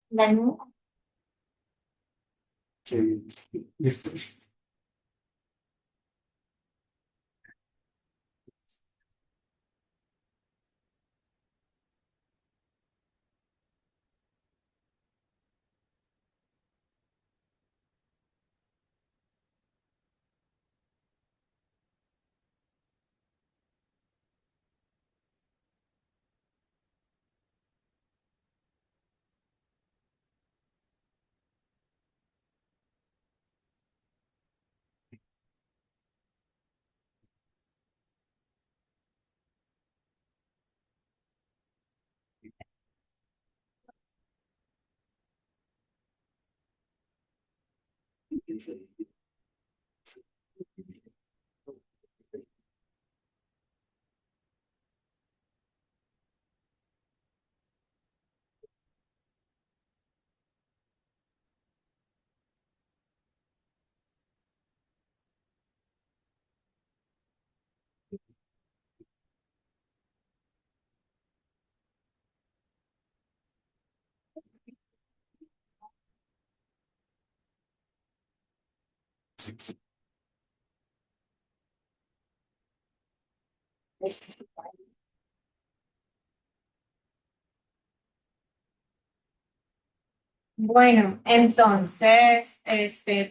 Dani. que listo. Bueno, entonces,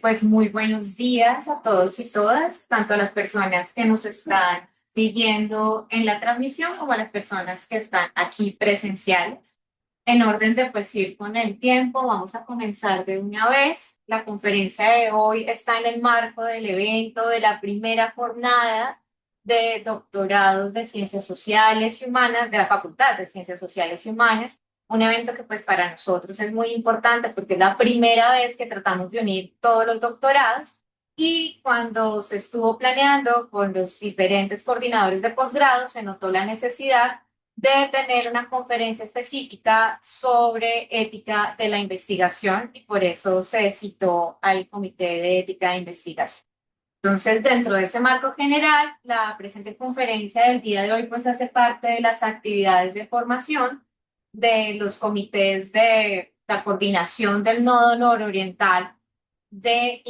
pues muy buenos días a todos y todas, tanto a las personas que nos están siguiendo en la transmisión como a las personas que están aquí presenciales. En orden de pues ir con el tiempo, vamos a comenzar de una vez. La conferencia de hoy está en el marco del evento de la primera jornada de doctorados de Ciencias Sociales y Humanas de la Facultad de Ciencias Sociales y Humanas, un evento que pues para nosotros es muy importante porque es la primera vez que tratamos de unir todos los doctorados, y cuando se estuvo planeando con los diferentes coordinadores de posgrado se notó la necesidad de tener una conferencia específica sobre ética de la investigación, y por eso se citó al Comité de Ética de Investigación. Entonces, dentro de ese marco general, la presente conferencia del día de hoy pues hace parte de las actividades de formación de los comités de la coordinación del Nodo Nororiental de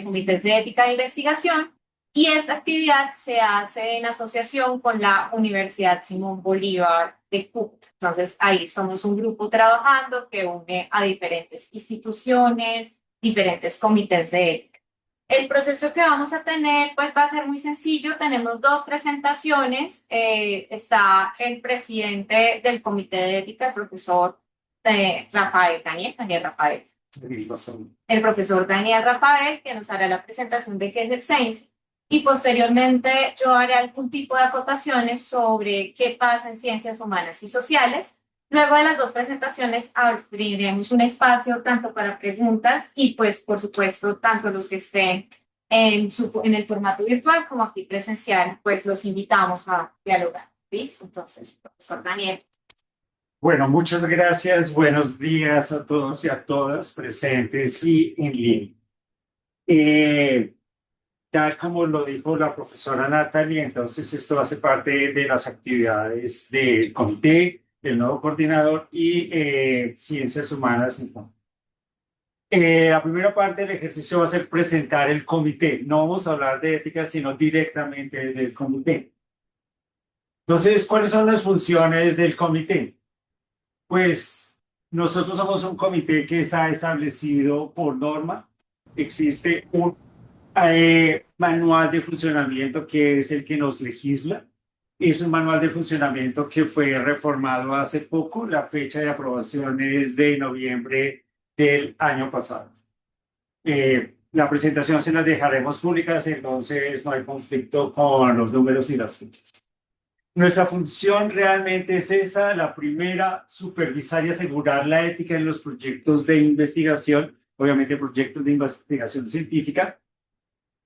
comités de ética de investigación, y esta actividad se hace en asociación con la Universidad Simón Bolívar de Cúcuta. Entonces, ahí somos un grupo trabajando que une a diferentes instituciones, diferentes comités de ética. El proceso que vamos a tener, pues va a ser muy sencillo. Tenemos dos presentaciones. Está el presidente del Comité de Ética, el profesor Daniel Rafael. El profesor Daniel Rafael, que nos hará la presentación de qué es el SAINS, y posteriormente yo haré algún tipo de acotaciones sobre qué pasa en ciencias humanas y sociales. Luego de las dos presentaciones abriremos un espacio tanto para preguntas y pues por supuesto tanto los que estén en el formato virtual como aquí presencial, pues los invitamos a dialogar. ¿Listo? Entonces, profesor Daniel. Bueno, muchas gracias. Buenos días a todos y a todas presentes y en línea. Eh, Tal como lo dijo la profesora Natalie, entonces esto hace parte de las actividades del comité, del nuevo coordinador y ciencias humanas. La primera parte del ejercicio va a ser presentar el comité. No vamos a hablar de ética, sino directamente del comité. Entonces, ¿cuáles son las funciones del comité? Pues nosotros somos un comité que está establecido por norma. Existe un manual de funcionamiento que es el que nos legisla. Es un manual de funcionamiento que fue reformado hace poco. La fecha de aprobación es de noviembre del año pasado. La presentación se las dejaremos públicas, entonces no hay conflicto con los números y las fechas. Nuestra función realmente es esa, la primera, supervisar y asegurar la ética en los proyectos de investigación, obviamente proyectos de investigación científica.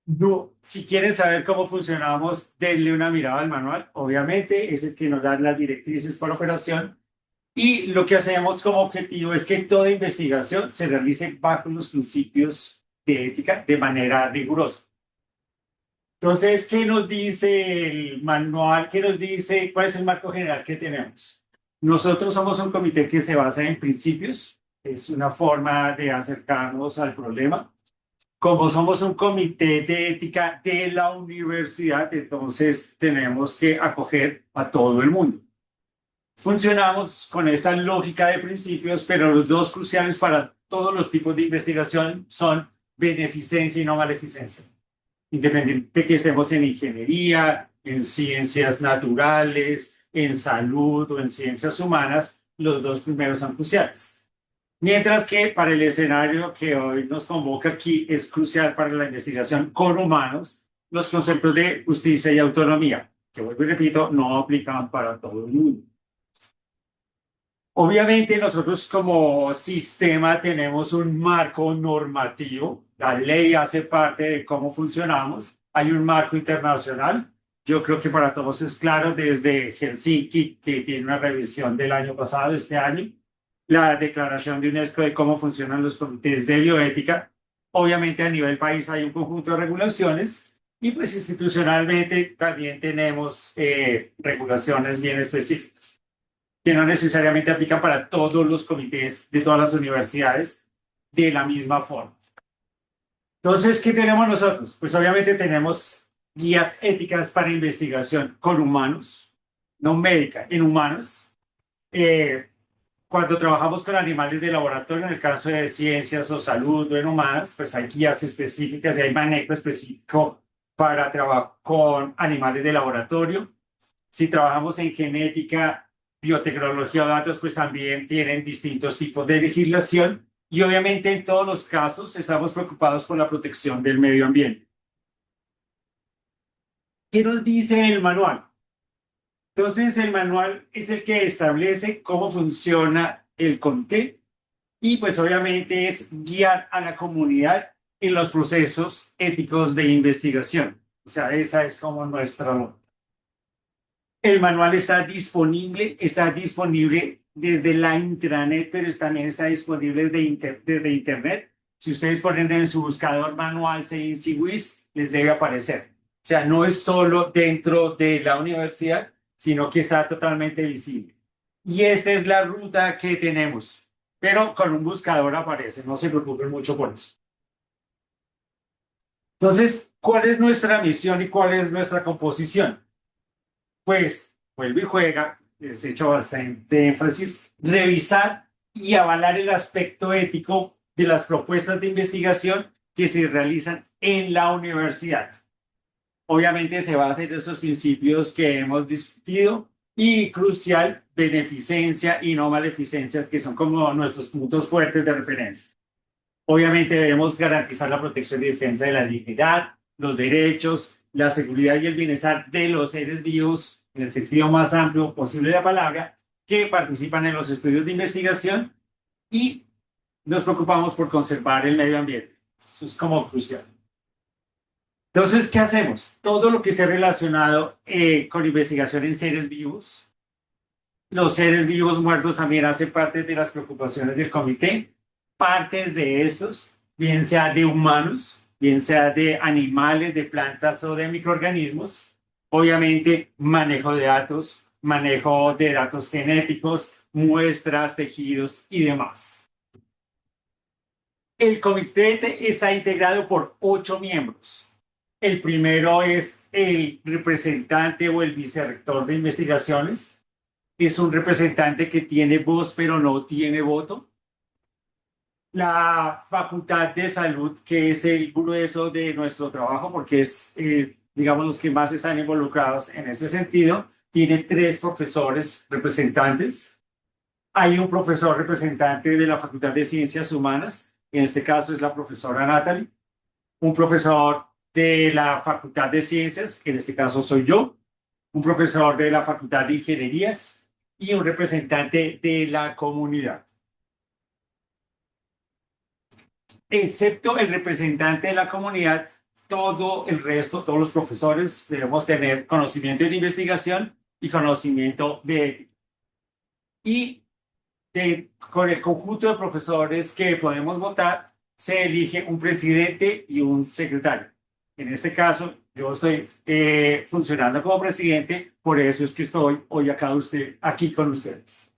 No, si quieren saber cómo funcionamos, denle una mirada al manual, obviamente es el que nos da las directrices para operación, y lo que hacemos como objetivo es que toda investigación se realice bajo los principios de ética de manera rigurosa. Entonces, ¿qué nos dice el manual? ¿Qué nos dice? ¿Cuál es el marco general que tenemos? Nosotros somos un comité que se basa en principios. es una forma de acercarnos al problema. Como somos un comité de ética de la universidad, entonces tenemos que acoger a todo el mundo. Funcionamos con esta lógica de principios, pero los dos cruciales para todos los tipos de investigación son beneficencia y no maleficencia. Independiente de que estemos en ingeniería, en ciencias naturales, en salud o en ciencias humanas, los dos primeros son cruciales. Mientras que para el escenario que hoy nos convoca aquí es crucial para la investigación con humanos los conceptos de justicia y autonomía, que vuelvo y repito, no aplican para todo el mundo. Obviamente nosotros como sistema tenemos un marco normativo, la ley hace parte de cómo funcionamos, hay un marco internacional, yo creo que para todos es claro desde Helsinki, que tiene una revisión del año pasado, este año, la declaración de UNESCO de cómo funcionan los comités de bioética, obviamente a nivel país hay un conjunto de regulaciones y pues institucionalmente también tenemos regulaciones bien específicas que no necesariamente aplican para todos los comités de todas las universidades de la misma forma. Entonces, ¿qué tenemos nosotros? Pues obviamente tenemos guías éticas para investigación con humanos, no médica, en humanos. Cuando trabajamos con animales de laboratorio, en el caso de ciencias o salud o en humanas, pues hay guías específicas y hay manejo específico para trabajar con animales de laboratorio. Si trabajamos en genética, biotecnología o datos, pues también tienen distintos tipos de legislación y obviamente en todos los casos estamos preocupados por la protección del medio ambiente. ¿Qué nos dice el manual? Entonces, el manual es el que establece cómo funciona el comité y pues obviamente es guiar a la comunidad en los procesos éticos de investigación. O sea, esa es como nuestra. El manual está disponible desde la intranet, pero también está disponible desde internet. Si ustedes ponen en su buscador manual CINCIWIS, les debe aparecer. O sea, no es solo dentro de la universidad, sino que está totalmente visible. Y esta es la ruta que tenemos, pero con un buscador aparece, no se preocupen mucho por eso. Entonces, ¿cuál es nuestra misión y cuál es nuestra composición? Pues vuelve y juega, les he hecho bastante énfasis, revisar y avalar el aspecto ético de las propuestas de investigación que se realizan en la universidad. Obviamente se basa en esos principios que hemos discutido y crucial, beneficencia y no maleficencia, que son como nuestros puntos fuertes de referencia. Obviamente debemos garantizar la protección y defensa de la dignidad, los derechos, la seguridad y el bienestar de los seres vivos en el sentido más amplio posible de la palabra, que participan en los estudios de investigación y nos preocupamos por conservar el medio ambiente. Eso es como crucial. Entonces, ¿qué hacemos? Todo lo que esté relacionado con investigación en seres vivos. Los seres vivos muertos también hacen parte de las preocupaciones del comité. Partes de estos, bien sea de humanos, bien sea de animales, de plantas o de microorganismos. Obviamente, manejo de datos genéticos, muestras, tejidos y demás. El comité está integrado por 8 miembros. El primero es el representante o el vicerrector de investigaciones. Es un representante que tiene voz pero no tiene voto. La Facultad de Salud, que es el grueso de nuestro trabajo, porque es, digamos, los que más están involucrados en este sentido, tiene 3 profesores representantes. Hay un profesor representante de la Facultad de Ciencias Humanas, en este caso es la profesora Natalie, un profesor de la Facultad de Ciencias, que en este caso soy yo, un profesor de la Facultad de Ingenierías y un representante de la comunidad. Excepto el representante de la comunidad, todo el resto, todos los profesores debemos tener conocimiento de investigación y conocimiento de ética. Y con el conjunto de profesores que podemos votar, se elige un presidente y un secretario. En este caso, yo estoy funcionando como presidente, por eso es que estoy hoy acá aquí con ustedes.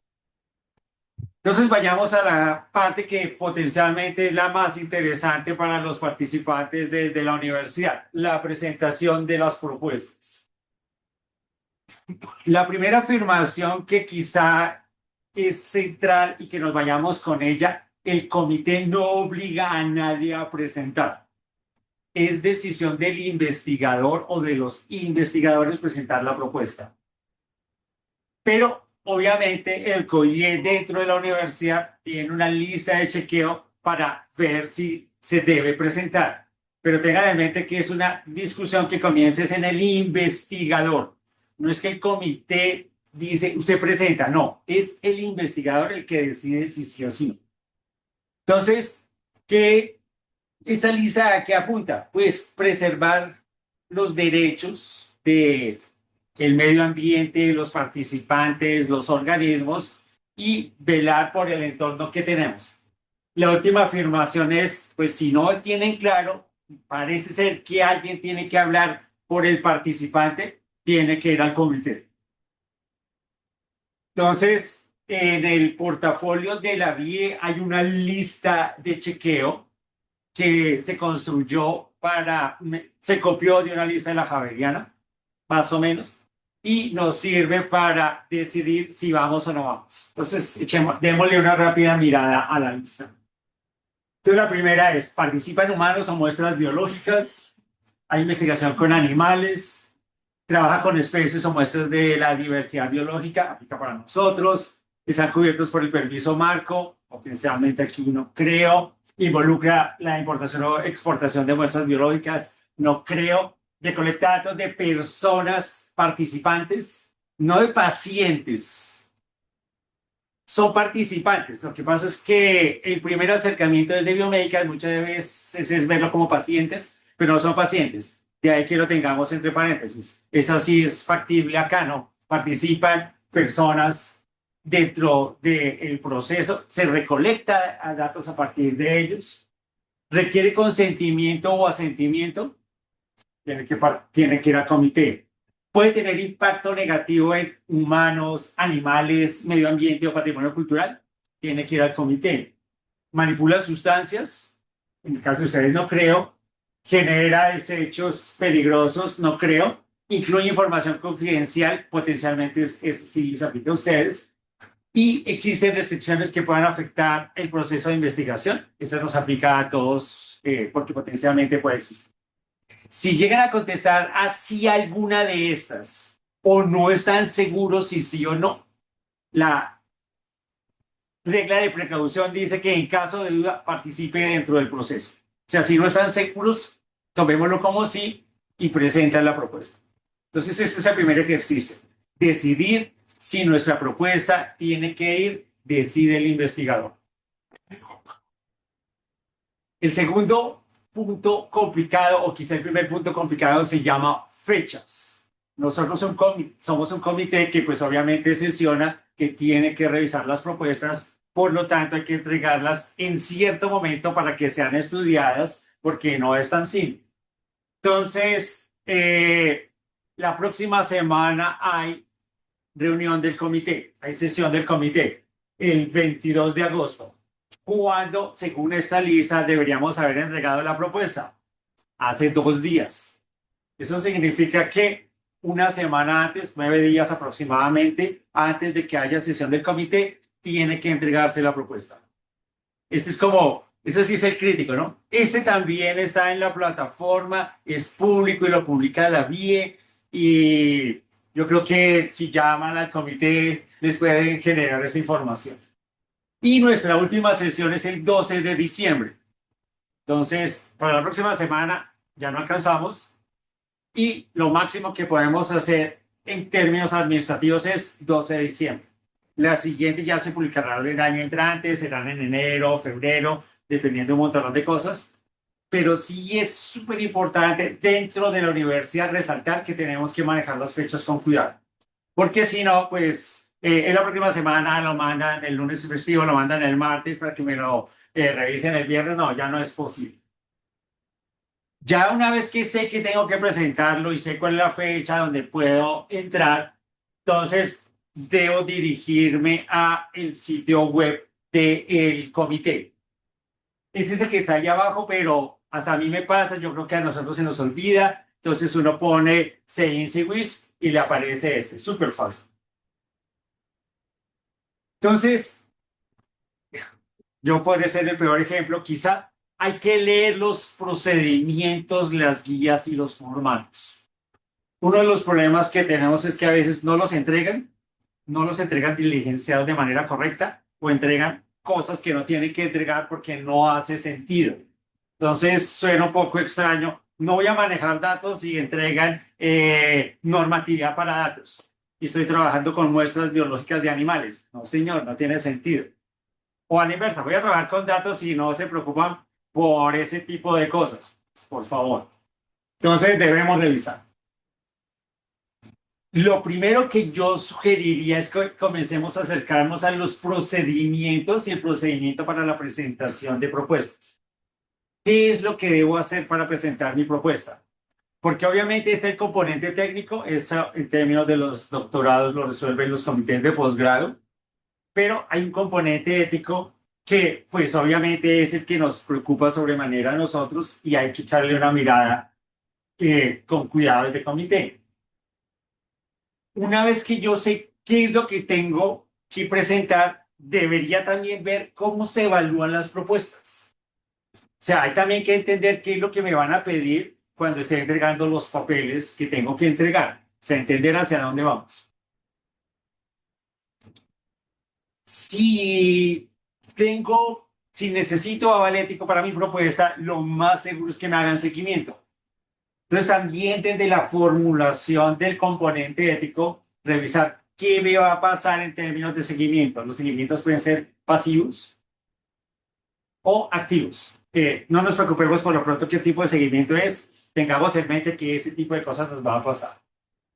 Entonces vayamos a la parte que potencialmente es la más interesante para los participantes desde la universidad, la presentación de las propuestas. La primera afirmación que quizá es central y que nos vayamos con ella, el comité no obliga a nadie a presentar. Es decisión del investigador o de los investigadores presentar la propuesta. Pero obviamente el COIE dentro de la universidad tiene una lista de chequeo para ver si se debe presentar. Pero tengan en mente que es una discusión que comienza en el investigador. No es que el comité dice, usted presenta, no, es el investigador el que decide si sí o sí no. Entonces, ¿qué esa lista a qué apunta? Pues preservar los derechos de el medio ambiente, los participantes, los organismos y velar por el entorno que tenemos. La última afirmación es, pues si no tienen claro, parece ser que alguien tiene que hablar por el participante, tiene que ir al comité. Entonces, en el portafolio de la VIE hay una lista de chequeo que se construyó se copió de una lista de la Javeriana, más o menos, y nos sirve para decidir si vamos o no vamos. Entonces, démosle una rápida mirada a la lista. Entonces, la primera es, participan humanos o muestras biológicas, hay investigación con animales, trabaja con especies o muestras de la diversidad biológica, aplica para nosotros, están cubiertos por el permiso marco, potencialmente aquí no creo, involucra la importación o exportación de muestras biológicas, no creo, recolecta datos de personas participantes, no de pacientes, son participantes. Lo que pasa es que el primer acercamiento desde biomédica muchas veces es verlo como pacientes, pero no son pacientes. De ahí que lo tengamos entre paréntesis. Eso sí es factible acá, ¿no? Participan personas dentro del proceso, se recolecta datos a partir de ellos, requiere consentimiento o asentimiento, tiene que ir al comité. Puede tener impacto negativo en humanos, animales, medio ambiente o patrimonio cultural, tiene que ir al comité. Manipula sustancias, en el caso de ustedes no creo, genera desechos peligrosos, no creo, incluye información confidencial, potencialmente si les aplica a ustedes, y existen restricciones que puedan afectar el proceso de investigación. Eso nos aplica a todos porque potencialmente puede existir. Si llegan a contestar así alguna de estas o no están seguros si sí o no, la regla de precaución dice que en caso de duda participe dentro del proceso. O sea, si no están seguros, tomémoslo como sí y presentan la propuesta. Entonces, este es el primer ejercicio. Decidir si nuestra propuesta tiene que ir, decide el investigador. El segundo punto complicado, o quizá el primer punto complicado, se llama fechas. Nosotros somos un comité que pues obviamente sesiona, que tiene que revisar las propuestas, por lo tanto hay que entregarlas en cierto momento para que sean estudiadas, porque no es tan simple. Entonces, la próxima semana hay reunión del comité, hay sesión del comité, el 22 de agosto. ¿Cuándo, según esta lista, deberíamos haber entregado la propuesta? Hace 2 días. Eso significa que una semana antes, 9 días aproximadamente, antes de que haya sesión del comité, tiene que entregarse la propuesta. Este es como, ese sí es el crítico, ¿no? Este también está en la plataforma, es público y lo publica la VIE y yo creo que si llaman al comité les pueden generar esta información. Y nuestra última sesión es el 12 de diciembre. Entonces, para la próxima semana ya no alcanzamos y lo máximo que podemos hacer en términos administrativos es 12 de diciembre. La siguiente ya se publicará el año entrante, serán en enero, febrero, dependiendo de un montón de cosas. Pero sí es súper importante dentro de la universidad resaltar que tenemos que manejar las fechas con cuidado. Porque si no, pues en la próxima semana lo mandan el lunes festivo, lo mandan el martes para que me lo revisen el viernes. No, ya no es posible. Ya una vez que sé que tengo que presentarlo y sé cuál es la fecha donde puedo entrar, entonces debo dirigirme a el sitio web del comité. Es ese que está ahí abajo, pero hasta a mí me pasa, yo creo que a nosotros se nos olvida. Entonces uno pone Say Wiz y le aparece este, súper fácil. Entonces, yo podría ser el peor ejemplo, quizá hay que leer los procedimientos, las guías y los formatos. Uno de los problemas que tenemos es que a veces no los entregan diligenciados de manera correcta o entregan cosas que no tienen que entregar porque no hace sentido. Entonces suena un poco extraño. No voy a manejar datos si entregan normatividad para datos y estoy trabajando con muestras biológicas de animales. No, señor, no tiene sentido. O a la inversa, voy a trabajar con datos y no se preocupan por ese tipo de cosas. Por favor. Entonces debemos revisar. Lo primero que yo sugeriría es que comencemos a acercarnos a los procedimientos y el procedimiento para la presentación de propuestas. ¿Qué es lo que debo hacer para presentar mi propuesta? Porque obviamente está el componente técnico, eso en términos de los doctorados lo resuelven los comités de posgrado, pero hay un componente ético que pues obviamente es el que nos preocupa sobremanera a nosotros y hay que echarle una mirada con cuidado desde comité. Una vez que yo sé qué es lo que tengo que presentar, debería también ver cómo se evalúan las propuestas. O sea, hay también que entender qué es lo que me van a pedir cuando esté entregando los papeles que tengo que entregar. O sea, entender hacia dónde vamos. Si si necesito aval ético para mi propuesta, lo más seguro es que me hagan seguimiento. Entonces, también desde la formulación del componente ético, revisar qué me va a pasar en términos de seguimiento. Los seguimientos pueden ser pasivos o activos. No nos preocupemos por lo pronto qué tipo de seguimiento es. Tengamos en mente que ese tipo de cosas nos va a pasar.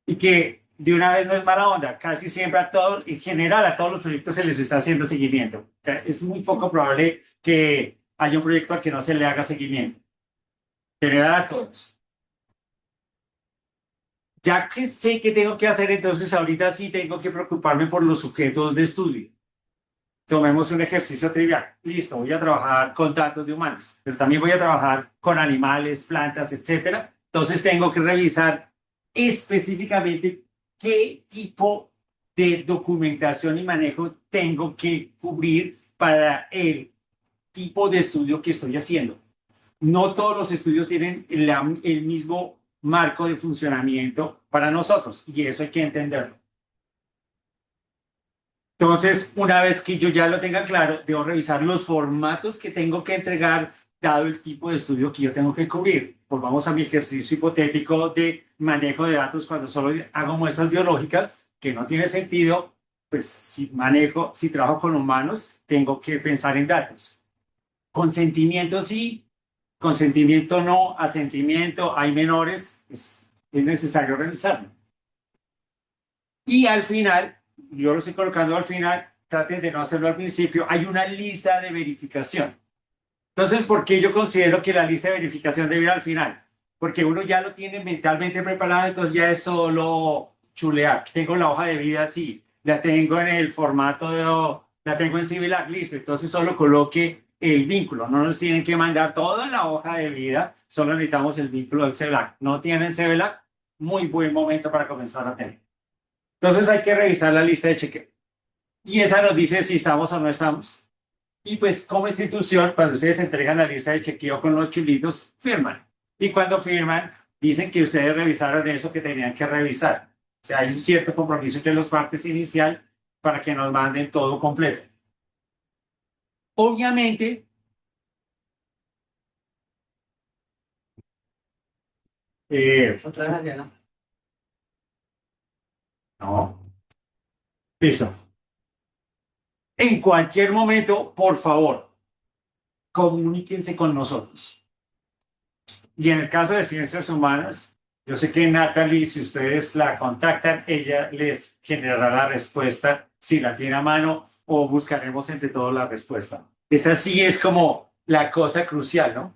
Y que de una vez no es mala onda. Casi siempre a todos, en general, a todos los proyectos se les está haciendo seguimiento. Es muy poco probable que haya un proyecto al que no se le haga seguimiento. En general a todos. Ya que sé qué tengo que hacer, entonces ahorita sí tengo que preocuparme por los sujetos de estudio. Tomemos un ejercicio trivial. Listo, voy a trabajar con datos de humanos, pero también voy a trabajar con animales, plantas, etcétera. Entonces tengo que revisar específicamente qué tipo de documentación y manejo tengo que cubrir para el tipo de estudio que estoy haciendo. No todos los estudios tienen el mismo marco de funcionamiento para nosotros y eso hay que entenderlo. Entonces, una vez que yo ya lo tenga claro, debo revisar los formatos que tengo que entregar dado el tipo de estudio que yo tengo que cubrir. Volvamos a mi ejercicio hipotético de manejo de datos cuando solo hago muestras biológicas, que no tiene sentido, pues si trabajo con humanos, tengo que pensar en datos. Consentimiento sí, consentimiento no, asentimiento, hay menores, es necesario revisarlo. Y al final, yo lo estoy colocando al final, traten de no hacerlo al principio, hay una lista de verificación. Entonces, ¿por qué yo considero que la lista de verificación debe ir al final? Porque uno ya lo tiene mentalmente preparado, entonces ya es solo chulear. Tengo la hoja de vida así, la tengo en el formato la tengo en CIVILAC, listo. Entonces solo coloque el vínculo. No nos tienen que mandar toda la hoja de vida, solo necesitamos el vínculo del CIVILAC. ¿No tienen CIVILAC? Muy buen momento para comenzar a tener. Entonces hay que revisar la lista de chequeo. Y esa nos dice si estamos o no estamos. Y pues como institución, cuando ustedes entregan la lista de chequeo con los chulitos, firman. Y cuando firman, dicen que ustedes revisaron eso que tenían que revisar. O sea, hay un cierto compromiso entre las partes inicial para que nos manden todo completo. Obviamente, otra vez Adriana. No, listo. En cualquier momento, por favor, comuníquense con nosotros. Y en el caso de ciencias humanas, yo sé que Natalie, si ustedes la contactan, ella les generará la respuesta si la tiene a mano o buscaremos entre todos la respuesta. Esta sí es como la cosa crucial, ¿no?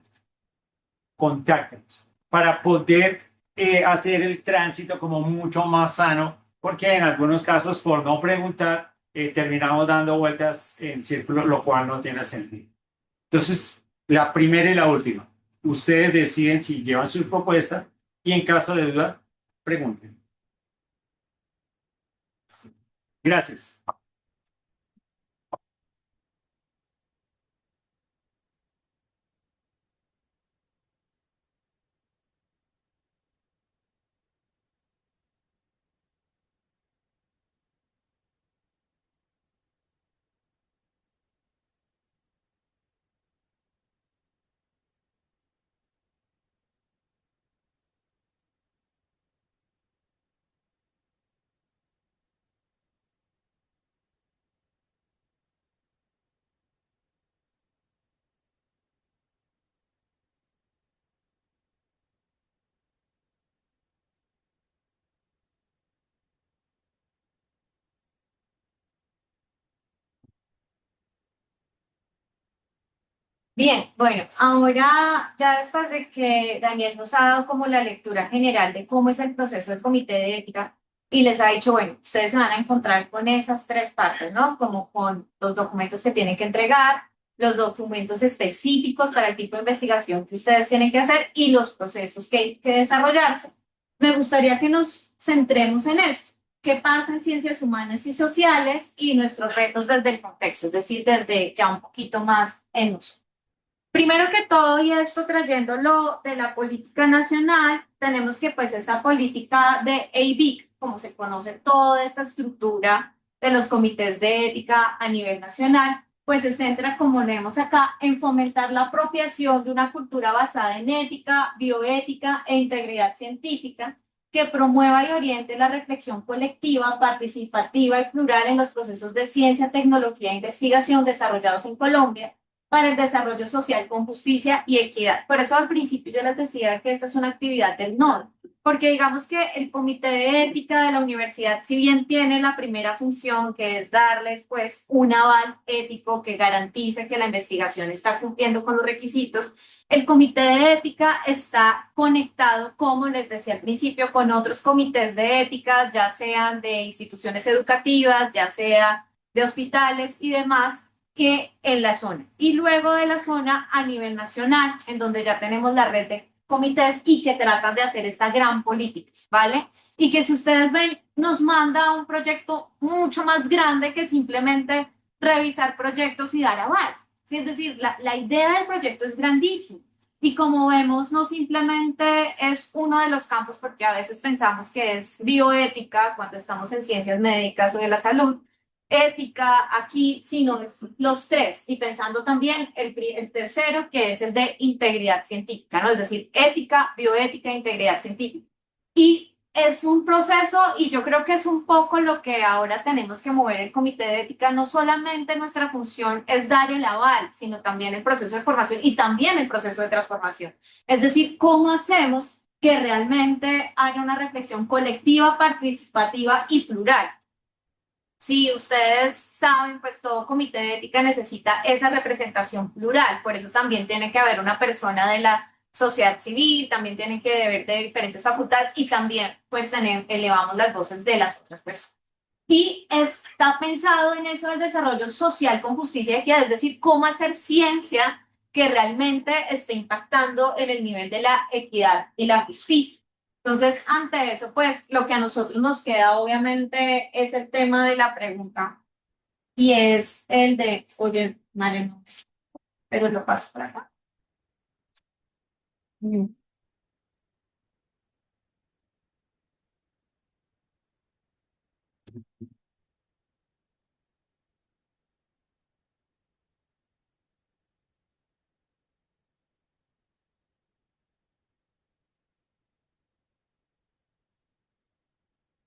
Contáctenos para poder hacer el tránsito como mucho más sano, porque en algunos casos por no preguntar terminamos dando vueltas en círculo, lo cual no tiene sentido. Entonces, la primera y la última. Ustedes deciden si llevan su propuesta y en caso de duda, pregunten. Gracias. Bien, bueno, ahora ya después de que Daniel nos ha dado como la lectura general de cómo es el proceso del comité de ética y les ha dicho, bueno, ustedes se van a encontrar con esas tres partes, ¿no? Como con los documentos que tienen que entregar, los documentos específicos para el tipo de investigación que ustedes tienen que hacer y los procesos que hay que desarrollarse. Me gustaría que nos centremos en esto. ¿Qué pasa en ciencias humanas y sociales y nuestros retos desde el contexto, es decir, desde ya un poquito más en uso? Primero que todo, y esto trayéndolo de la política nacional, tenemos que pues esa política de ABIC, como se conoce toda esta estructura de los comités de ética a nivel nacional, pues se centra, como leemos acá, en fomentar la apropiación de una cultura basada en ética, bioética e integridad científica, que promueva y oriente la reflexión colectiva, participativa y plural en los procesos de ciencia, tecnología e investigación desarrollados en Colombia para el desarrollo social con justicia y equidad. Por eso al principio yo les decía que esta es una actividad del NOD, porque digamos que el Comité de Ética de la universidad, si bien tiene la primera función, que es darles pues un aval ético que garantice que la investigación está cumpliendo con los requisitos, el Comité de Ética está conectado, como les decía al principio, con otros comités de ética, ya sean de instituciones educativas, ya sea de hospitales y demás, que en la zona. Y luego de la zona a nivel nacional, en donde ya tenemos la red de comités y que tratan de hacer esta gran política, ¿vale? Y que si ustedes ven, nos manda un proyecto mucho más grande que simplemente revisar proyectos y dar aval. ¿Sí? Es decir, la idea del proyecto es grandísima. Y como vemos, no simplemente es uno de los campos, porque a veces pensamos que es bioética cuando estamos en ciencias médicas o de la salud, ética aquí, sino los tres, y pensando también el tercero, que es el de integridad científica, ¿no? Es decir, ética, bioética e integridad científica. Y es un proceso, y yo creo que es un poco lo que ahora tenemos que mover el comité de ética. No solamente nuestra función es dar el aval, sino también el proceso de formación y también el proceso de transformación. Es decir, cómo hacemos que realmente haya una reflexión colectiva, participativa y plural. Si ustedes saben, pues todo comité de ética necesita esa representación plural, por eso también tiene que haber una persona de la sociedad civil, también tienen que haber de diferentes facultades y también pues elevamos las voces de las otras personas. Y está pensado en eso del desarrollo social con justicia y equidad, es decir, cómo hacer ciencia que realmente esté impactando en el nivel de la equidad y la justicia. Entonces, ante eso, pues lo que a nosotros nos queda obviamente es el tema de la pregunta y es el de, oye, Mario, no, pero lo paso por acá. Mm.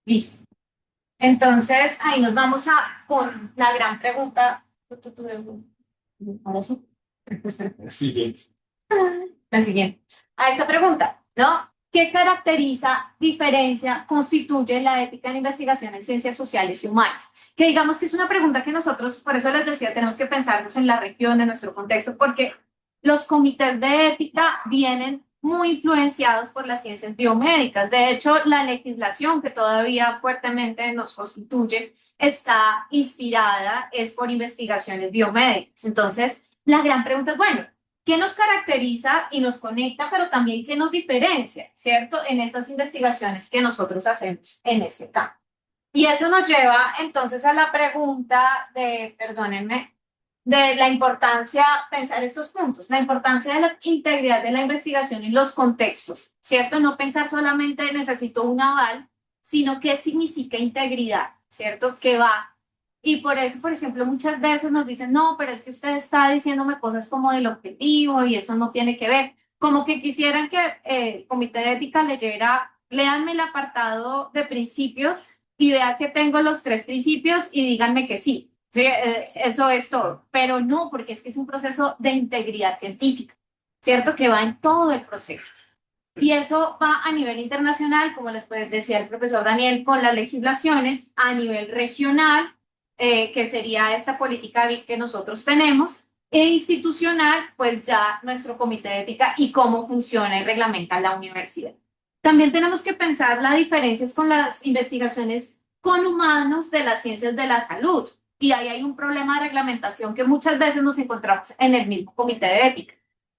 Listo. Entonces, ahí nos vamos con la gran pregunta. Ahora sí. Siguiente. La siguiente. A esta pregunta, ¿no? ¿Qué caracteriza, diferencia, constituye la ética en investigación en ciencias sociales y humanas? Que digamos que es una pregunta que nosotros, por eso les decía, tenemos que pensarnos en la región, en nuestro contexto, porque los comités de ética vienen muy influenciados por las ciencias biomédicas. De hecho, la legislación que todavía fuertemente nos constituye está inspirada es por investigaciones biomédicas. Entonces, la gran pregunta es, bueno, ¿qué nos caracteriza y nos conecta, pero también qué nos diferencia, ¿cierto? En estas investigaciones que nosotros hacemos en este campo. Y eso nos lleva entonces a la pregunta de, perdónenme, de la importancia, pensar estos puntos, la importancia de la integridad de la investigación en los contextos, ¿cierto? No pensar solamente necesito un aval, sino qué significa integridad, ¿cierto? ¿Qué va? Y por eso, por ejemplo, muchas veces nos dicen, no, pero es que usted está diciéndome cosas como del objetivo y eso no tiene que ver. Como que quisieran que el comité de ética leyera, léanme el apartado de principios y vea que tengo los tres principios y díganme que sí. Sí, eso es todo, pero no, porque es que es un proceso de integridad científica, ¿cierto? Que va en todo el proceso. Y eso va a nivel internacional, como les decía el profesor Daniel, con las legislaciones, a nivel regional, que sería esta política que nosotros tenemos, e institucional, pues ya nuestro comité de ética y cómo funciona y reglamenta la universidad. También tenemos que pensar las diferencias con las investigaciones con humanos de las ciencias de la salud. Y ahí hay un problema de reglamentación que muchas veces nos encontramos en el mismo comité de ética,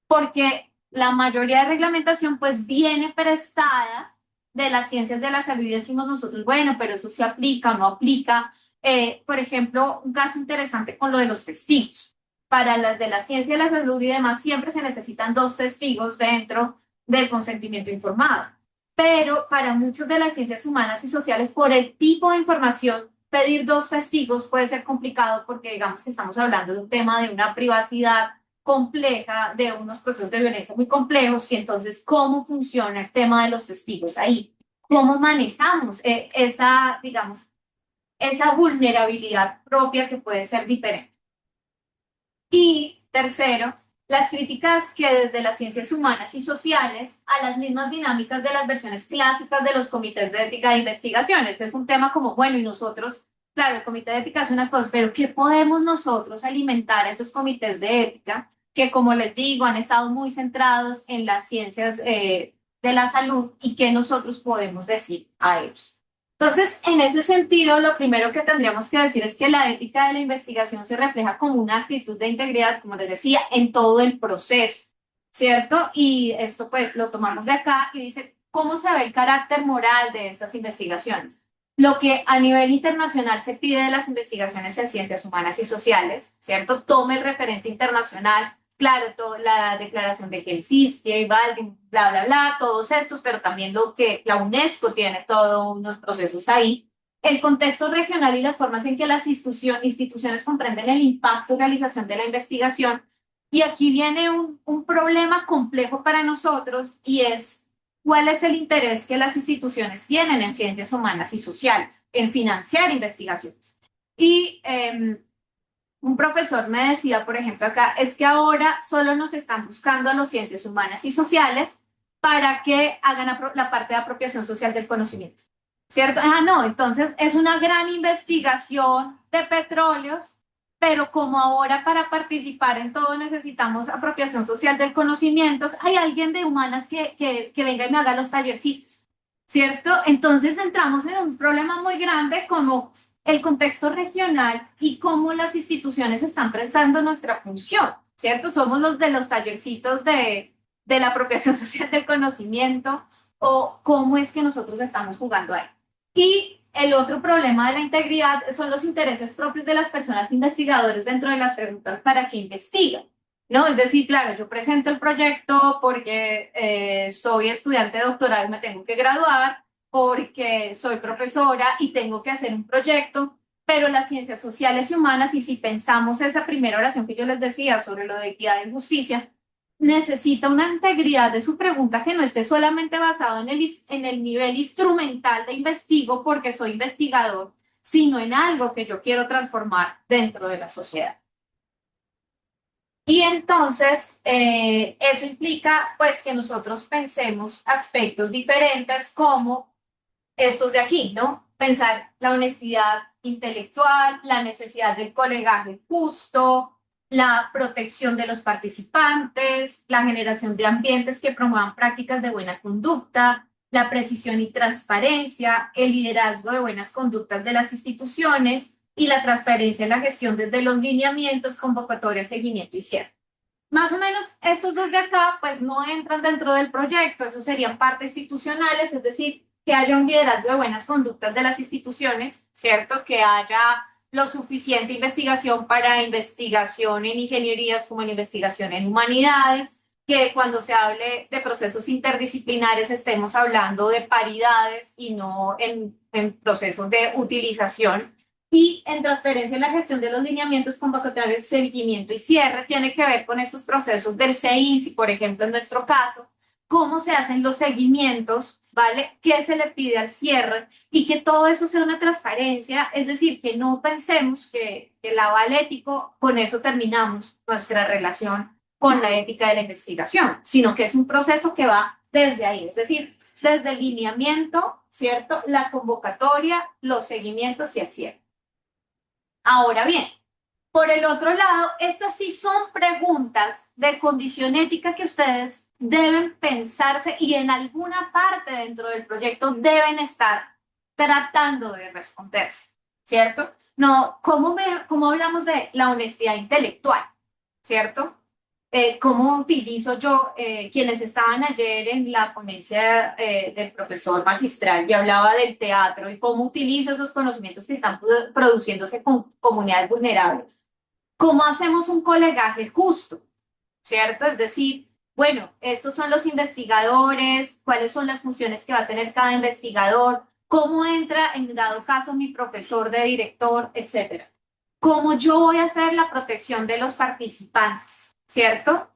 porque la mayoría de reglamentación pues viene prestada de las ciencias de la salud y decimos nosotros, bueno, pero eso se aplica o no aplica. Por ejemplo, un caso interesante con lo de los testigos. Para las de la ciencia de la salud y demás, siempre se necesitan dos testigos dentro del consentimiento informado. Pero para muchos de las ciencias humanas y sociales, por el tipo de información, pedir dos testigos puede ser complicado porque digamos que estamos hablando de un tema de una privacidad compleja, de unos procesos de violencia muy complejos, que entonces, ¿cómo funciona el tema de los testigos ahí? ¿Cómo manejamos esa, digamos, esa vulnerabilidad propia que puede ser diferente? Y tercero, las críticas que desde las ciencias humanas y sociales a las mismas dinámicas de las versiones clásicas de los comités de ética de investigación. Este es un tema como, bueno, y nosotros, claro, el comité de ética hace unas cosas, pero ¿qué podemos nosotros alimentar a esos comités de ética que, como les digo, han estado muy centrados en las ciencias de la salud y qué nosotros podemos decir a ellos? Entonces, en ese sentido, lo primero que tendríamos que decir es que la ética de la investigación se refleja como una actitud de integridad, como les decía, en todo el proceso, ¿cierto? Y esto pues lo tomamos de acá y dice, ¿cómo se ve el carácter moral de estas investigaciones? Lo que a nivel internacional se pide de las investigaciones en ciencias humanas y sociales, ¿cierto? Tome el referente internacional, claro, la declaración de Helsinki, Baldwin, bla, bla, bla, todos estos, pero también lo que la UNESCO tiene todos unos procesos ahí. El contexto regional y las formas en que las instituciones comprenden el impacto y realización de la investigación. Y aquí viene un problema complejo para nosotros y es cuál es el interés que las instituciones tienen en ciencias humanas y sociales, en financiar investigaciones. Y un profesor me decía, por ejemplo, acá, es que ahora solo nos están buscando a las ciencias humanas y sociales para que hagan la parte de apropiación social del conocimiento. ¿Cierto? Ah, no, entonces es una gran investigación de petróleos, pero como ahora para participar en todo necesitamos apropiación social del conocimiento, hay alguien de humanas que venga y me haga los tallercitos, ¿cierto? Entonces entramos en un problema muy grande como el contexto regional y cómo las instituciones están pensando nuestra función, ¿cierto? Somos los de los tallercitos de la apropiación social del conocimiento o cómo es que nosotros estamos jugando ahí. Y el otro problema de la integridad son los intereses propios de las personas investigadoras dentro de las preguntas para qué investigan. ¿No? Es decir, claro, yo presento el proyecto porque soy estudiante doctoral, me tengo que graduar, porque soy profesora y tengo que hacer un proyecto, pero las ciencias sociales y humanas, y si pensamos esa primera oración que yo les decía sobre lo de equidad y justicia, necesita una integridad de su pregunta que no esté solamente basado en el nivel instrumental de investigo porque soy investigador, sino en algo que yo quiero transformar dentro de la sociedad. Y entonces, eso implica pues que nosotros pensemos aspectos diferentes como estos de aquí, ¿no? Pensar la honestidad intelectual, la necesidad del colegaje justo, la protección de los participantes, la generación de ambientes que promuevan prácticas de buena conducta, la precisión y transparencia, el liderazgo de buenas conductas de las instituciones y la transparencia en la gestión desde los lineamientos, convocatoria, seguimiento y cierre. Más o menos estos dos de acá pues no entran dentro del proyecto, esos serían partes institucionales, es decir, que haya un liderazgo de buenas conductas de las instituciones, ¿cierto? Que haya lo suficiente investigación para investigación en ingenierías como en investigación en humanidades, que cuando se hable de procesos interdisciplinares estemos hablando de paridades y no en procesos de utilización. Y en transferencia en la gestión de los lineamientos convocatorios, seguimiento y cierre tiene que ver con estos procesos del CEINSI, por ejemplo, en nuestro caso, cómo se hacen los seguimientos, ¿vale? ¿Qué se le pide al cierre? Y que todo eso sea una transparencia, es decir, que no pensemos que el aval ético, con eso terminamos nuestra relación con la ética de la investigación, sino que es un proceso que va desde ahí, es decir, desde el lineamiento, ¿cierto? La convocatoria, los seguimientos y el cierre. Ahora bien, por el otro lado, estas sí son preguntas de condición ética que ustedes deben pensarse y en alguna parte dentro del proyecto deben estar tratando de responderse, ¿cierto? No, ¿cómo hablamos de la honestidad intelectual, ¿cierto? ¿Cómo utilizo yo, quienes estaban ayer en la ponencia del profesor magistral y hablaba del teatro y cómo utilizo esos conocimientos que están produciéndose con comunidades vulnerables? ¿Cómo hacemos un colegaje justo? ¿Cierto? Es decir, bueno, estos son los investigadores, cuáles son las funciones que va a tener cada investigador, cómo entra en dado caso mi profesor de director, etcétera. Cómo yo voy a hacer la protección de los participantes, ¿cierto?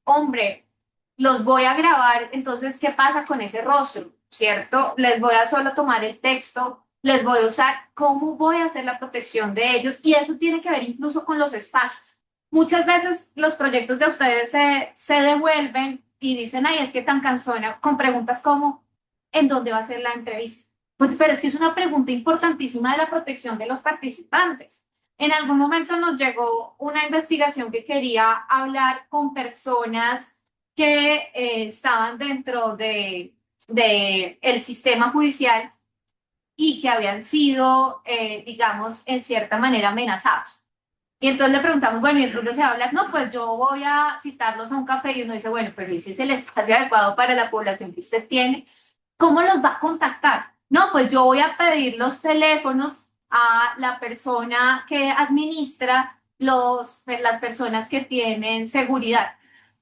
Hombre, los voy a grabar, entonces, ¿qué pasa con ese rostro? ¿Cierto? Les voy a solo tomar el texto, les voy a usar, ¿cómo voy a hacer la protección de ellos? Y eso tiene que ver incluso con los espacios. Muchas veces los proyectos de ustedes se devuelven y dicen, ay, es que tan cansona, con preguntas como, ¿en dónde va a ser la entrevista? Pues, pero es que es una pregunta importantísima de la protección de los participantes. En algún momento nos llegó una investigación que quería hablar con personas que estaban dentro de el sistema judicial y que habían sido, digamos, en cierta manera amenazados. Y entonces le preguntamos, bueno, ¿y entonces se va a hablar? No, pues yo voy a citarlos a un café y uno dice, bueno, pero ¿y si es el espacio adecuado para la población que usted tiene? ¿Cómo los va a contactar? No, pues yo voy a pedir los teléfonos a la persona que administra las personas que tienen seguridad.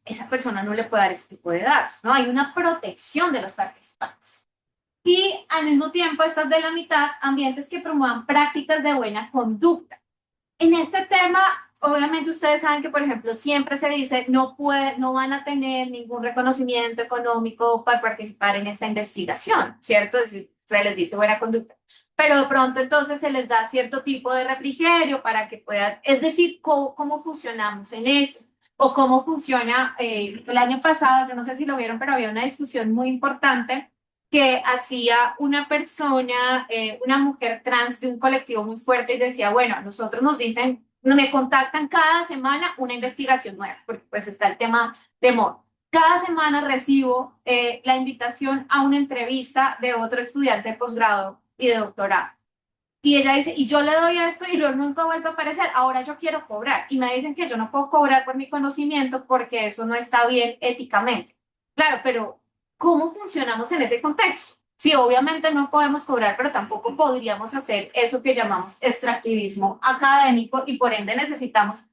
Esa persona no le puede dar ese tipo de datos, ¿no? Hay una protección de los participantes. Y al mismo tiempo, estas de la mitad, ambientes que promuevan prácticas de buena conducta. En este tema, obviamente ustedes saben que, por ejemplo, siempre se dice no van a tener ningún reconocimiento económico para participar en esta investigación, ¿cierto? Es decir, se les dice buena conducta. Pero de pronto entonces se les da cierto tipo de refrigerio para que puedan, es decir, cómo funcionamos en eso o cómo funciona. El año pasado, yo no sé si lo vieron, pero había una discusión muy importante que hacía una persona, una mujer trans de un colectivo muy fuerte y decía, bueno, a nosotros nos dicen, me contactan cada semana una investigación nueva, porque pues está el tema de MOR. Cada semana recibo la invitación a una entrevista de otro estudiante de posgrado y de doctorado. Y ella dice, y yo le doy esto y luego nunca vuelve a aparecer, ahora yo quiero cobrar. Y me dicen que yo no puedo cobrar por mi conocimiento porque eso no está bien éticamente. Claro, pero ¿cómo funcionamos en ese contexto? Sí, obviamente no podemos cobrar, pero tampoco podríamos hacer eso que llamamos extractivismo académico y por ende necesitamos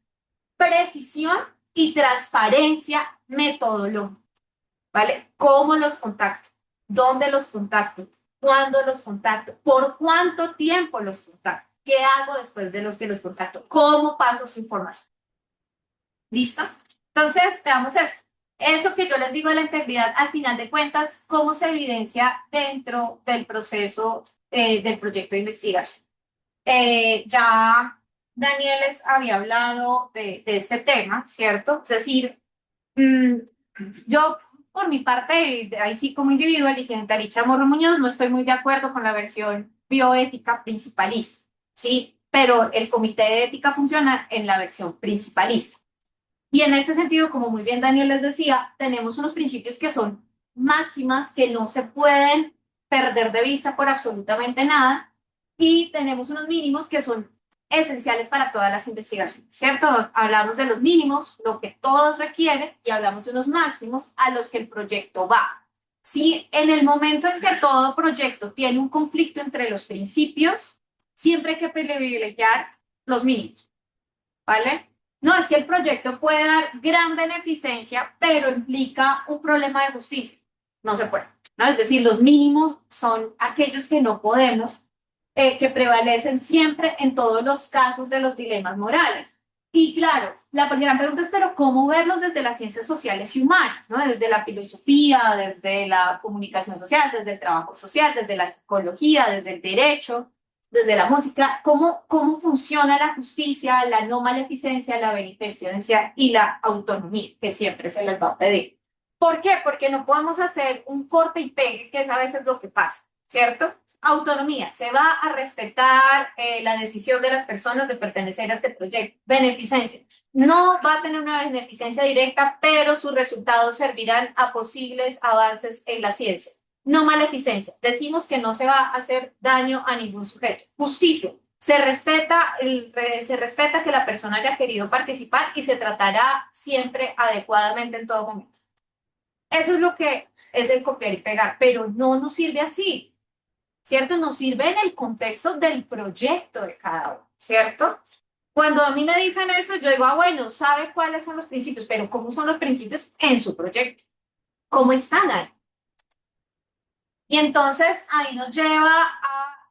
precisión y transparencia metodológica, ¿vale? ¿Cómo los contacto? ¿Dónde los contacto? ¿Cuándo los contacto? ¿Por cuánto tiempo los contacto? ¿Qué hago después de los que los contacto? ¿Cómo paso su información? ¿Listo? Entonces, veamos esto. Eso que yo les digo de la integridad, al final de cuentas, ¿cómo se evidencia dentro del proceso del proyecto de investigación? Ya Daniel les había hablado de este tema, ¿cierto? Es decir, mm, yo por mi parte, ahí sí como individual, y Licenciada Chamorro Muñoz, no estoy muy de acuerdo con la versión bioética principalista, ¿sí? Pero el comité de ética funciona en la versión principalista. Y en ese sentido, como muy bien Daniel les decía, tenemos unos principios que son máximas que no se pueden perder de vista por absolutamente nada y tenemos unos mínimos que son esenciales para todas las investigaciones, ¿cierto? Hablamos de los mínimos, lo que todos requieren, y hablamos de unos máximos a los que el proyecto va. Si en el momento en que todo proyecto tiene un conflicto entre los principios, siempre hay que privilegiar los mínimos, ¿vale? No, es que el proyecto puede dar gran beneficencia, pero implica un problema de justicia. No se puede, ¿no? Es decir, los mínimos son aquellos que no podemos, que prevalecen siempre en todos los casos de los dilemas morales. Y claro, la gran pregunta es, pero ¿cómo verlos desde las ciencias sociales y humanas, ¿no? Desde la filosofía, desde la comunicación social, desde el trabajo social, desde la psicología, desde el derecho, desde la música, cómo funciona la justicia, la no maleficencia, la beneficencia y la autonomía, que siempre se les va a pedir. ¿Por qué? Porque no podemos hacer un corte y pegue, que es a veces lo que pasa, ¿cierto? Autonomía, se va a respetar la decisión de las personas de pertenecer a este proyecto. Beneficencia, no va a tener una beneficencia directa, pero sus resultados servirán a posibles avances en la ciencia. No maleficencia, decimos que no se va a hacer daño a ningún sujeto. Justicia, se respeta que la persona haya querido participar y se tratará siempre adecuadamente en todo momento. Eso es lo que es el copiar y pegar, pero no nos sirve así, ¿cierto? Nos sirve en el contexto del proyecto de cada uno, ¿cierto? Cuando a mí me dicen eso, yo digo, bueno, sabe cuáles son los principios, pero ¿cómo son los principios en su proyecto? ¿Cómo están ahí? Y entonces ahí nos lleva a,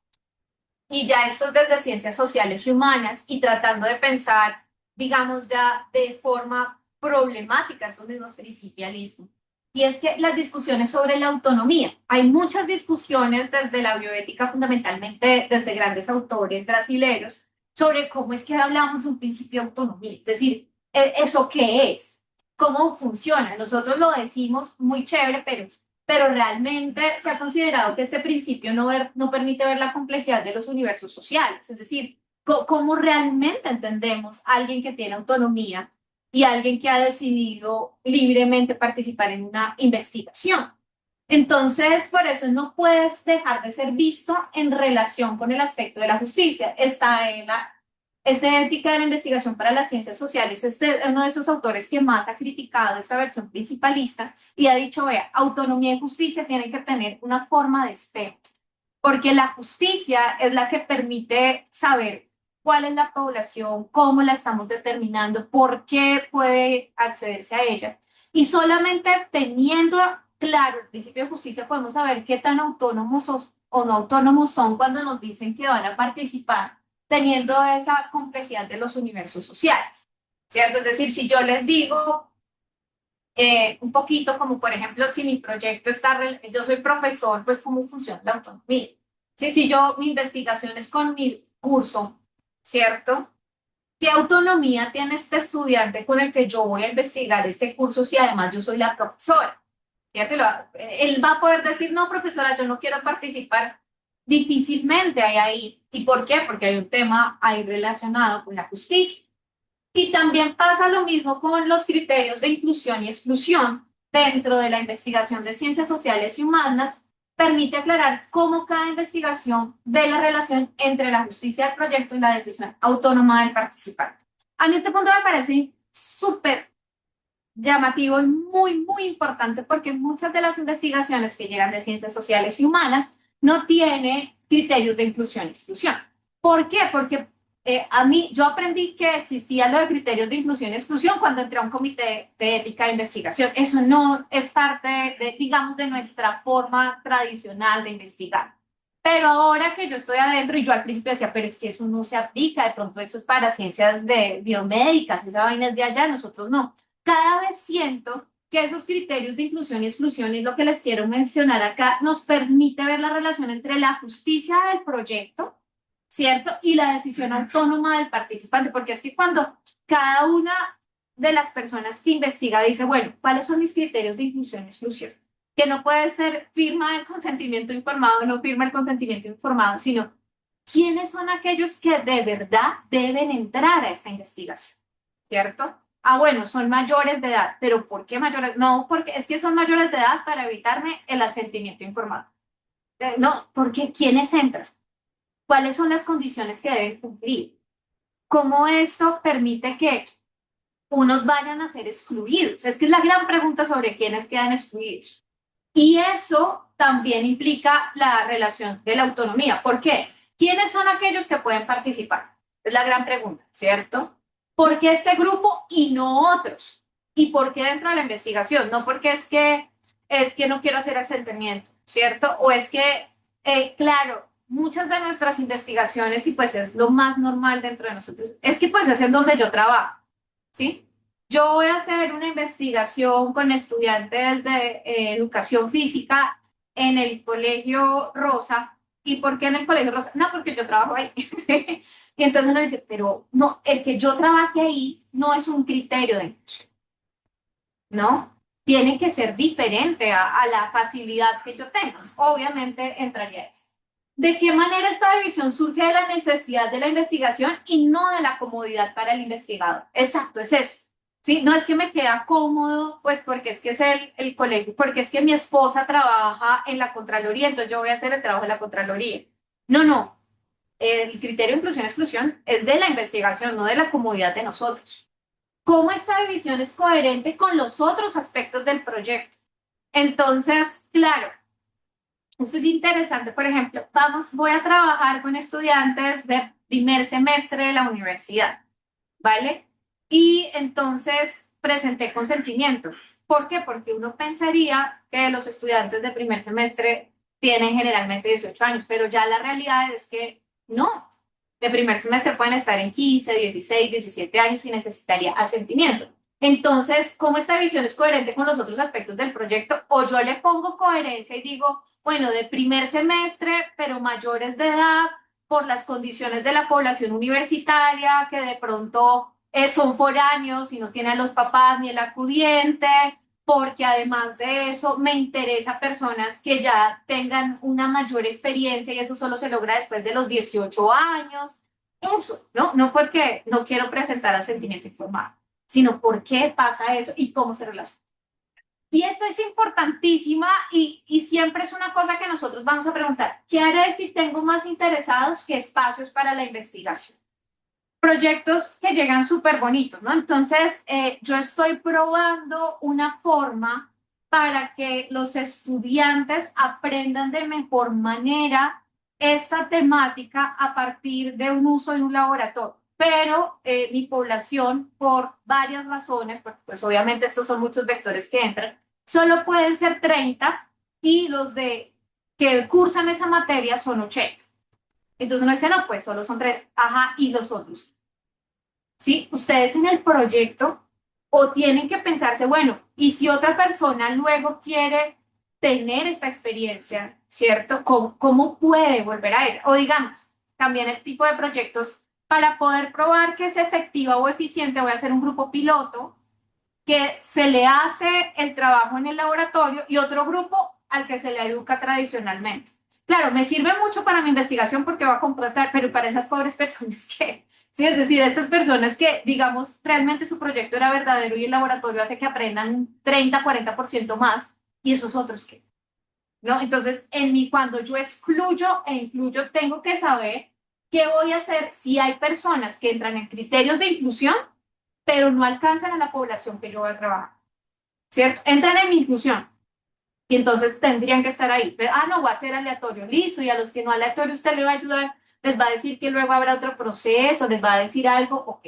y ya esto es desde ciencias sociales y humanas, y tratando de pensar, digamos, ya de forma problemática estos mismos principialismos. Y es que las discusiones sobre la autonomía, hay muchas discusiones desde la bioética, fundamentalmente desde grandes autores brasileños, sobre cómo es que hablamos de un principio de autonomía, es decir, ¿eso qué es? ¿Cómo funciona? Nosotros lo decimos muy chévere, pero realmente se ha considerado que este principio no permite ver la complejidad de los universos sociales, es decir, cómo realmente entendemos a alguien que tiene autonomía y alguien que ha decidido libremente participar en una investigación. Entonces, por eso no puedes dejar de ser visto en relación con el aspecto de la justicia. Está en la este ética de la investigación para las ciencias sociales es uno de esos autores que más ha criticado esta versión principalista y ha dicho, vea, autonomía y justicia tienen que tener una forma de espejo, porque la justicia es la que permite saber cuál es la población, cómo la estamos determinando, por qué puede accederse a ella. Y solamente teniendo claro el principio de justicia podemos saber qué tan autónomos o no autónomos son cuando nos dicen que van a participar teniendo esa complejidad de los universos sociales, ¿cierto? Es decir, si yo les digo un poquito como, por ejemplo, si mi proyecto está, yo soy profesor, pues cómo funciona la autonomía. Sí, si yo, mi investigación es con mi curso, ¿cierto? ¿Qué autonomía tiene este estudiante con el que yo voy a investigar este curso si además yo soy la profesora? ¿Cierto? Él va a poder decir, no, profesora, yo no quiero participar. Difícilmente hay ahí. ¿Y por qué? Porque hay un tema ahí relacionado con la justicia. Y también pasa lo mismo con los criterios de inclusión y exclusión dentro de la investigación de ciencias sociales y humanas. Permite aclarar cómo cada investigación ve la relación entre la justicia del proyecto y la decisión autónoma del participante. A mí este punto me parece súper llamativo y muy importante porque muchas de las investigaciones que llegan de ciencias sociales y humanas no tienen criterios de inclusión y exclusión. ¿Por qué? Porque yo aprendí que existía lo de criterios de inclusión y exclusión cuando entré a un comité de ética de investigación. Eso no es parte digamos, de nuestra forma tradicional de investigar. Pero ahora que yo estoy adentro y yo al principio decía, pero es que eso no se aplica, de pronto eso es para ciencias de biomédicas, esa vaina es de allá, nosotros no. Cada vez siento que esos criterios de inclusión y exclusión, es lo que les quiero mencionar acá, nos permite ver la relación entre la justicia del proyecto, ¿cierto? Y la decisión autónoma del participante, porque es que cuando cada una de las personas que investiga dice, bueno, ¿cuáles son mis criterios de inclusión y exclusión? Que no puede ser firma del consentimiento informado, no firma el consentimiento informado, sino quiénes son aquellos que de verdad deben entrar a esta investigación, ¿cierto? Ah, bueno, son mayores de edad, pero ¿por qué mayores? No, porque es que son mayores de edad para evitarme el asentimiento informado. No, porque ¿quiénes entran? ¿Cuáles son las condiciones que deben cumplir? ¿Cómo esto permite que unos vayan a ser excluidos? Es que es la gran pregunta sobre quiénes quedan excluidos. Y eso también implica la relación de la autonomía. ¿Por qué? ¿Quiénes son aquellos que pueden participar? Es la gran pregunta, ¿cierto? ¿Por qué este grupo y no otros? ¿Y por qué dentro de la investigación? No porque es que no quiero hacer asentimiento, ¿cierto? O es que, claro, muchas de nuestras investigaciones, y pues es lo más normal dentro de nosotros, es que pues es en donde yo trabajo, ¿sí? Yo voy a hacer una investigación con estudiantes de educación física en el Colegio Rosa. ¿Y por qué en el Colegio Rosa? No, porque yo trabajo ahí. Y entonces uno dice, pero no, el que yo trabaje ahí no es un criterio de inclusión, ¿no? Tiene que ser diferente a la facilidad que yo tengo. Obviamente entraría eso. ¿De qué manera esta división surge de la necesidad de la investigación y no de la comodidad para el investigador? Exacto, es eso. ¿Sí? No es que me queda cómodo, pues porque es que es el colegio, porque es que mi esposa trabaja en la Contraloría, entonces yo voy a hacer el trabajo en la Contraloría. No, no. El criterio de inclusión-exclusión es de la investigación, no de la comodidad de nosotros. ¿Cómo esta división es coherente con los otros aspectos del proyecto? Entonces, claro, esto es interesante. Por ejemplo, voy a trabajar con estudiantes de primer semestre de la universidad, ¿vale? Y entonces presenté consentimientos. ¿Por qué? Porque uno pensaría que los estudiantes de primer semestre tienen generalmente 18 años, pero ya la realidad es que no. De primer semestre pueden estar en 15, 16, 17 años y necesitaría asentimiento. Entonces, ¿cómo esta visión es coherente con los otros aspectos del proyecto? O yo le pongo coherencia y digo, bueno, de primer semestre, pero mayores de edad, por las condiciones de la población universitaria, que de pronto son foráneos y no tienen a los papás ni el acudiente, porque además de eso me interesa personas que ya tengan una mayor experiencia y eso solo se logra después de los 18 años. Eso, ¿no? No porque no quiero presentar al sentimiento informado, sino por qué pasa eso y cómo se relaciona. Y esta es importantísima y siempre es una cosa que nosotros vamos a preguntar, ¿qué haré si tengo más interesados que espacios para la investigación? Proyectos que llegan súper bonitos, ¿no? Entonces, yo estoy probando una forma para que los estudiantes aprendan de mejor manera esta temática a partir de un uso de un laboratorio. Pero mi población, por varias razones, porque pues obviamente estos son muchos vectores que entran, solo pueden ser 30 y los de que cursan esa materia son 80. Entonces uno dice, no, pues solo son 3, ajá, y los otros. ¿Sí? Ustedes en el proyecto o tienen que pensarse, bueno, y si otra persona luego quiere tener esta experiencia, ¿cierto? ¿Cómo puede volver a ella? O digamos, también el tipo de proyectos para poder probar que es efectiva o eficiente, voy a hacer un grupo piloto que se le hace el trabajo en el laboratorio y otro grupo al que se le educa tradicionalmente. Claro, me sirve mucho para mi investigación porque va a contratar, pero para esas pobres personas que, sí, es decir, estas personas que, digamos, realmente su proyecto era verdadero y el laboratorio hace que aprendan un 30, 40% más y esos otros que, ¿no? Entonces, cuando yo excluyo e incluyo, tengo que saber qué voy a hacer si hay personas que entran en criterios de inclusión pero no alcanzan a la población que yo voy a trabajar, ¿cierto? Entran en mi inclusión y entonces tendrían que estar ahí. Pero, no, va a ser aleatorio, listo, y a los que no aleatorio usted le va a ayudar, les va a decir que luego habrá otro proceso, les va a decir algo, ok.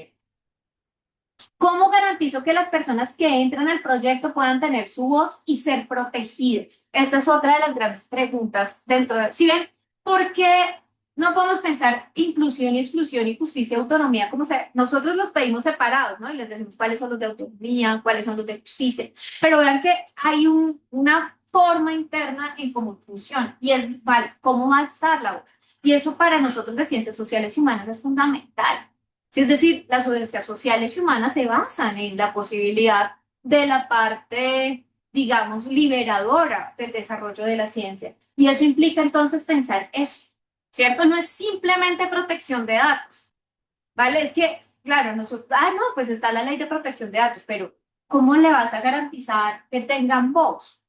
¿Cómo garantizo que las personas que entran al proyecto puedan tener su voz y ser protegidas? Esta es otra de las grandes preguntas dentro de... ¿Sí ven? ¿Por qué no podemos pensar inclusión y exclusión y justicia y autonomía como sea? Nosotros los pedimos separados, ¿no? Y les decimos cuáles son los de autonomía, cuáles son los de justicia. Pero vean que hay una forma interna en cómo funciona y es, vale, ¿cómo va a estar la voz? Y eso para nosotros de ciencias sociales y humanas es fundamental. Sí, es decir, las ciencias sociales y humanas se basan en la posibilidad de la parte, digamos, liberadora del desarrollo de la ciencia. Y eso implica entonces pensar eso, ¿cierto? No es simplemente protección de datos, ¿vale? Es que claro, nosotros, no, pues está la ley de protección de datos, pero ¿cómo le vas a garantizar que tengan voz?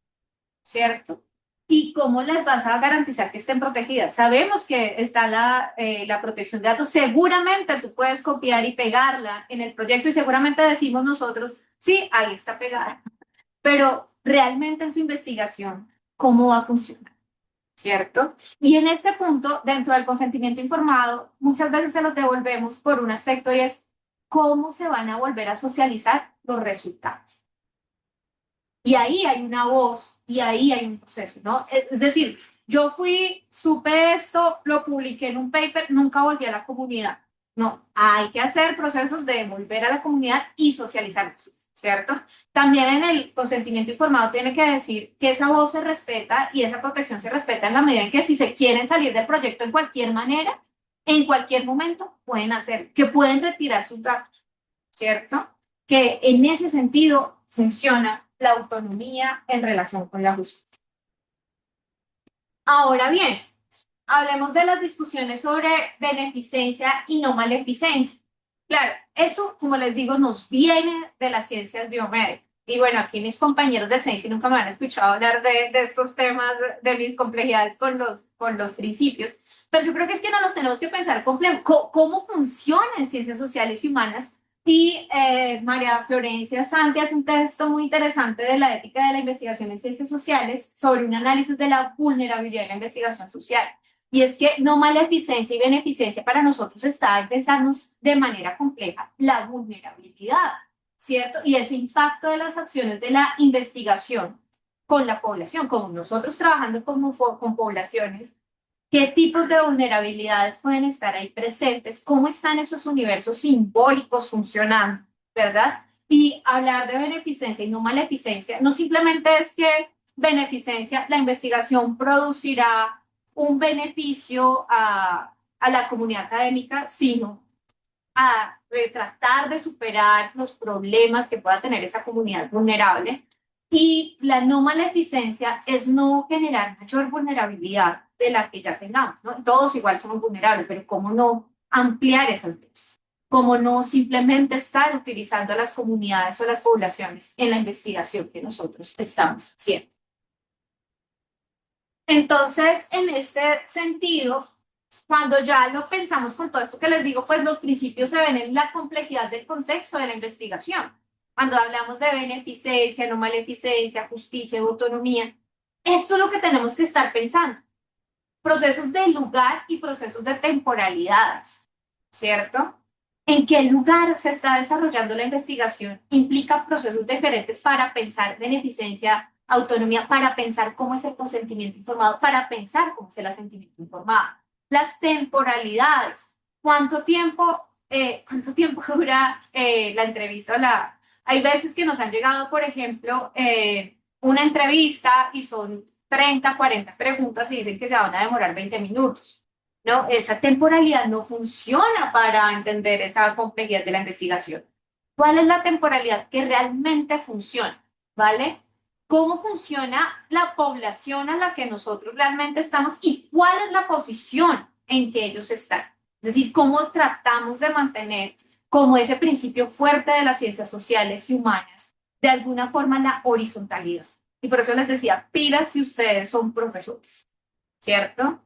¿Cierto? ¿Y cómo les vas a garantizar que estén protegidas? Sabemos que está la protección de datos. Seguramente tú puedes copiar y pegarla en el proyecto y seguramente decimos nosotros, sí, ahí está pegada. Pero realmente en su investigación, ¿cómo va a funcionar? ¿Cierto? Y en este punto, dentro del consentimiento informado, muchas veces se los devolvemos por un aspecto y es cómo se van a volver a socializar los resultados. Y ahí hay una voz y ahí hay un proceso, ¿no? Es decir, yo fui, supe esto, lo publiqué en un paper, nunca volví a la comunidad. No, hay que hacer procesos de volver a la comunidad y socializar, ¿cierto? También en el consentimiento informado tiene que decir que esa voz se respeta y esa protección se respeta en la medida en que si se quieren salir del proyecto en cualquier manera, en cualquier momento pueden hacer, que pueden retirar sus datos, ¿cierto? Que en ese sentido funciona la autonomía en relación con la justicia. Ahora bien, hablemos de las discusiones sobre beneficencia y no maleficencia. Claro, eso, como les digo, nos viene de las ciencias biomédicas. Y bueno, aquí mis compañeros del CENSI nunca me han escuchado hablar de estos temas, de mis complejidades con los principios. Pero yo creo que es que no nos tenemos que pensar cómo funcionan en ciencias sociales y humanas. Y María Florencia Santi hace un texto muy interesante de la ética de la investigación en ciencias sociales sobre un análisis de la vulnerabilidad en la investigación social. Y es que no maleficencia y beneficencia para nosotros está en pensarnos de manera compleja la vulnerabilidad, ¿cierto? Y ese impacto de las acciones de la investigación con la población, como nosotros trabajando con poblaciones, qué tipos de vulnerabilidades pueden estar ahí presentes, cómo están esos universos simbólicos funcionando, ¿verdad? Y hablar de beneficencia y no maleficencia, no simplemente es que beneficencia, la investigación producirá un beneficio a la comunidad académica, sino a tratar de superar los problemas que pueda tener esa comunidad vulnerable. Y la no maleficencia es no generar mayor vulnerabilidad de la que ya tengamos, ¿no? Todos igual somos vulnerables, pero ¿cómo no ampliar esas brechas? ¿Cómo no simplemente estar utilizando a las comunidades o las poblaciones en la investigación que nosotros estamos haciendo? Entonces, en este sentido, cuando ya lo pensamos con todo esto que les digo, pues los principios se ven en la complejidad del contexto de la investigación. Cuando hablamos de beneficencia, no maleficencia, justicia, autonomía, esto es lo que tenemos que estar pensando. Procesos de lugar y procesos de temporalidades, ¿cierto? ¿En qué lugar se está desarrollando la investigación? Implica procesos diferentes para pensar beneficencia, autonomía, para pensar cómo es el consentimiento informado, para pensar cómo es el asentimiento informado. Las temporalidades, cuánto tiempo dura la entrevista o la... Hay veces que nos han llegado, por ejemplo, una entrevista y son 30, 40 preguntas y dicen que se van a demorar 20 minutos. ¿No? Esa temporalidad no funciona para entender esa complejidad de la investigación. ¿Cuál es la temporalidad que realmente funciona? ¿Vale? ¿Cómo funciona la población a la que nosotros realmente estamos y cuál es la posición en que ellos están? Es decir, cómo tratamos de mantener como ese principio fuerte de las ciencias sociales y humanas, de alguna forma la horizontalidad. Y por eso les decía, pilas si ustedes son profesores, ¿cierto?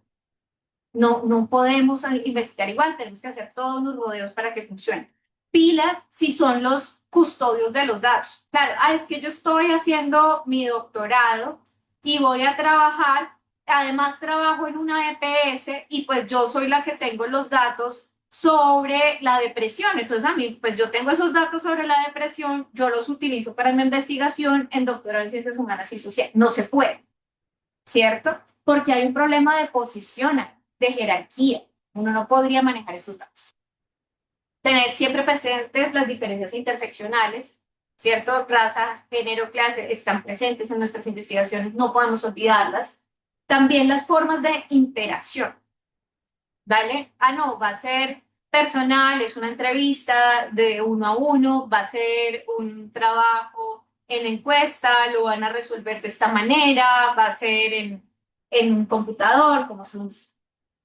No podemos investigar igual, tenemos que hacer todos los rodeos para que funcione. Pilas si son los custodios de los datos. Claro, es que yo estoy haciendo mi doctorado y voy a trabajar, además trabajo en una EPS y pues yo soy la que tengo los datos sobre la depresión. Entonces a mí, pues yo tengo esos datos sobre la depresión, yo los utilizo para mi investigación en doctorado en ciencias humanas y sociales. No se puede, ¿cierto? Porque hay un problema de posición, de jerarquía. Uno no podría manejar esos datos. Tener siempre presentes las diferencias interseccionales, ¿cierto? Raza, género, clase están presentes en nuestras investigaciones, no podemos olvidarlas. También las formas de interacción, ¿vale? No, va a ser personal, es una entrevista de uno a uno, va a ser un trabajo en encuesta, lo van a resolver de esta manera, va a ser en un computador, como son.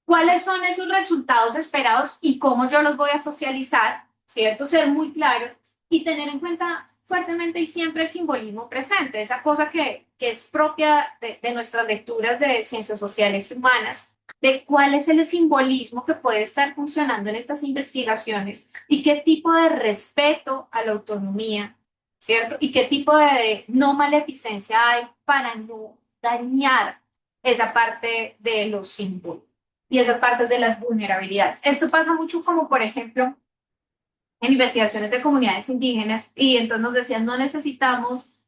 ¿Cuáles son esos resultados esperados y cómo yo los voy a socializar ¿cierto? Ser muy claro y tener en cuenta fuertemente y siempre el simbolismo presente, esa cosa que es propia de nuestras lecturas de ciencias sociales y humanas, de cuál es el simbolismo que puede estar funcionando en estas investigaciones y qué tipo de respeto a la autonomía, ¿cierto? Y qué tipo de no maleficencia hay para no dañar esa parte de los símbolos y esas partes de las vulnerabilidades. Esto pasa mucho como, por ejemplo, en investigaciones de comunidades indígenas y entonces nos decían no necesitamos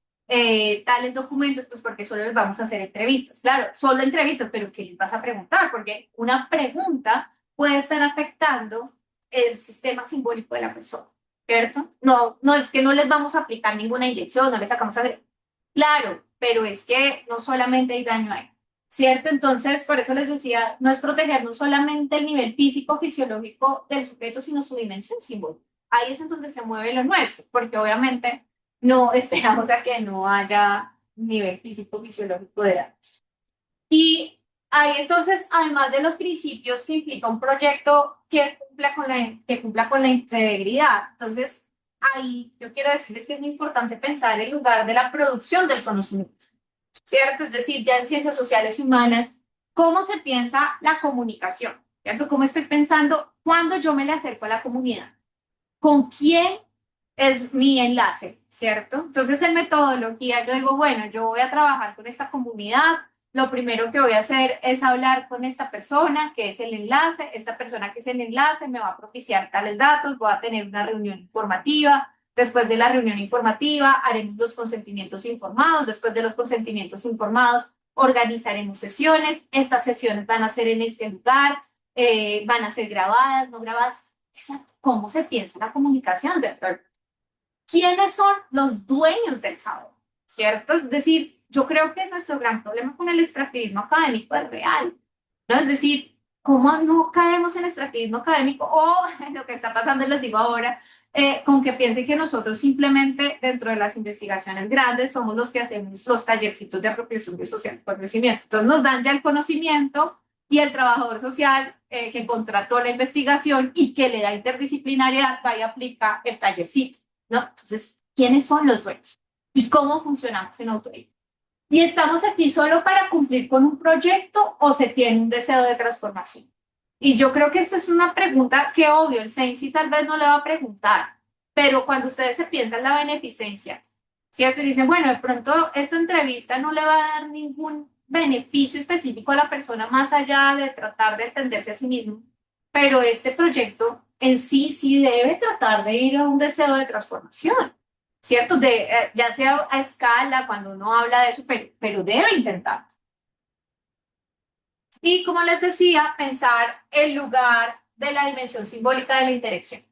tales documentos pues porque solo les vamos a hacer entrevistas. Claro, solo entrevistas, pero ¿qué les vas a preguntar? Porque una pregunta puede estar afectando el sistema simbólico de la persona, ¿cierto? No, no es que no les vamos a aplicar ninguna inyección, no les sacamos sangre. Claro, pero es que no solamente hay daño ahí. ¿Cierto? Entonces, por eso les decía, no es proteger no solamente el nivel físico, fisiológico del sujeto, sino su dimensión simbólica. Ahí es en donde se mueve lo nuestro, porque obviamente no esperamos a que no haya nivel físico, fisiológico de datos. Y ahí entonces, además de los principios que implica un proyecto que cumpla con la integridad, entonces ahí yo quiero decirles que es muy importante pensar en lugar de la producción del conocimiento. ¿Cierto? Es decir, ya en ciencias sociales y humanas, ¿cómo se piensa la comunicación? ¿Cierto? ¿Cómo estoy pensando cuando yo me le acerco a la comunidad? ¿Con quién es mi enlace? ¿Cierto? Entonces, en metodología, yo digo, bueno, yo voy a trabajar con esta comunidad, lo primero que voy a hacer es hablar con esta persona que es el enlace, esta persona que es el enlace me va a propiciar tales datos, voy a tener una reunión informativa, después de la reunión informativa haremos los consentimientos informados, después de los consentimientos informados organizaremos sesiones, estas sesiones van a ser en este lugar, van a ser grabadas, no grabadas. Exacto. ¿Cómo se piensa la comunicación dentro del... ¿Quiénes son los dueños del saber? ¿Cierto? Es decir, yo creo que nuestro gran problema con el extractivismo académico es real, ¿no? Es decir, ¿cómo no caemos en extractivismo académico? O lo que está pasando, les digo ahora, con que piensen que nosotros simplemente dentro de las investigaciones grandes somos los que hacemos los tallercitos de apropiación de social conocimiento. Entonces nos dan ya el conocimiento y el trabajador social que contrató la investigación y que le da interdisciplinariedad va y aplica el tallercito, ¿no? Entonces, ¿quiénes son los dueños? ¿Y cómo funcionamos en autoridad? ¿Y estamos aquí solo para cumplir con un proyecto o se tiene un deseo de transformación? Y yo creo que esta es una pregunta que, obvio, el CENSI tal vez no le va a preguntar, pero cuando ustedes se piensan en la beneficencia, ¿cierto? Y dicen, bueno, de pronto esta entrevista no le va a dar ningún beneficio específico a la persona más allá de tratar de entenderse a sí mismo, pero este proyecto en sí sí debe tratar de ir a un deseo de transformación. ¿Cierto? Ya sea a escala, cuando uno habla de eso, pero debe intentar. Y como les decía, pensar el lugar de la dimensión simbólica de la interacción.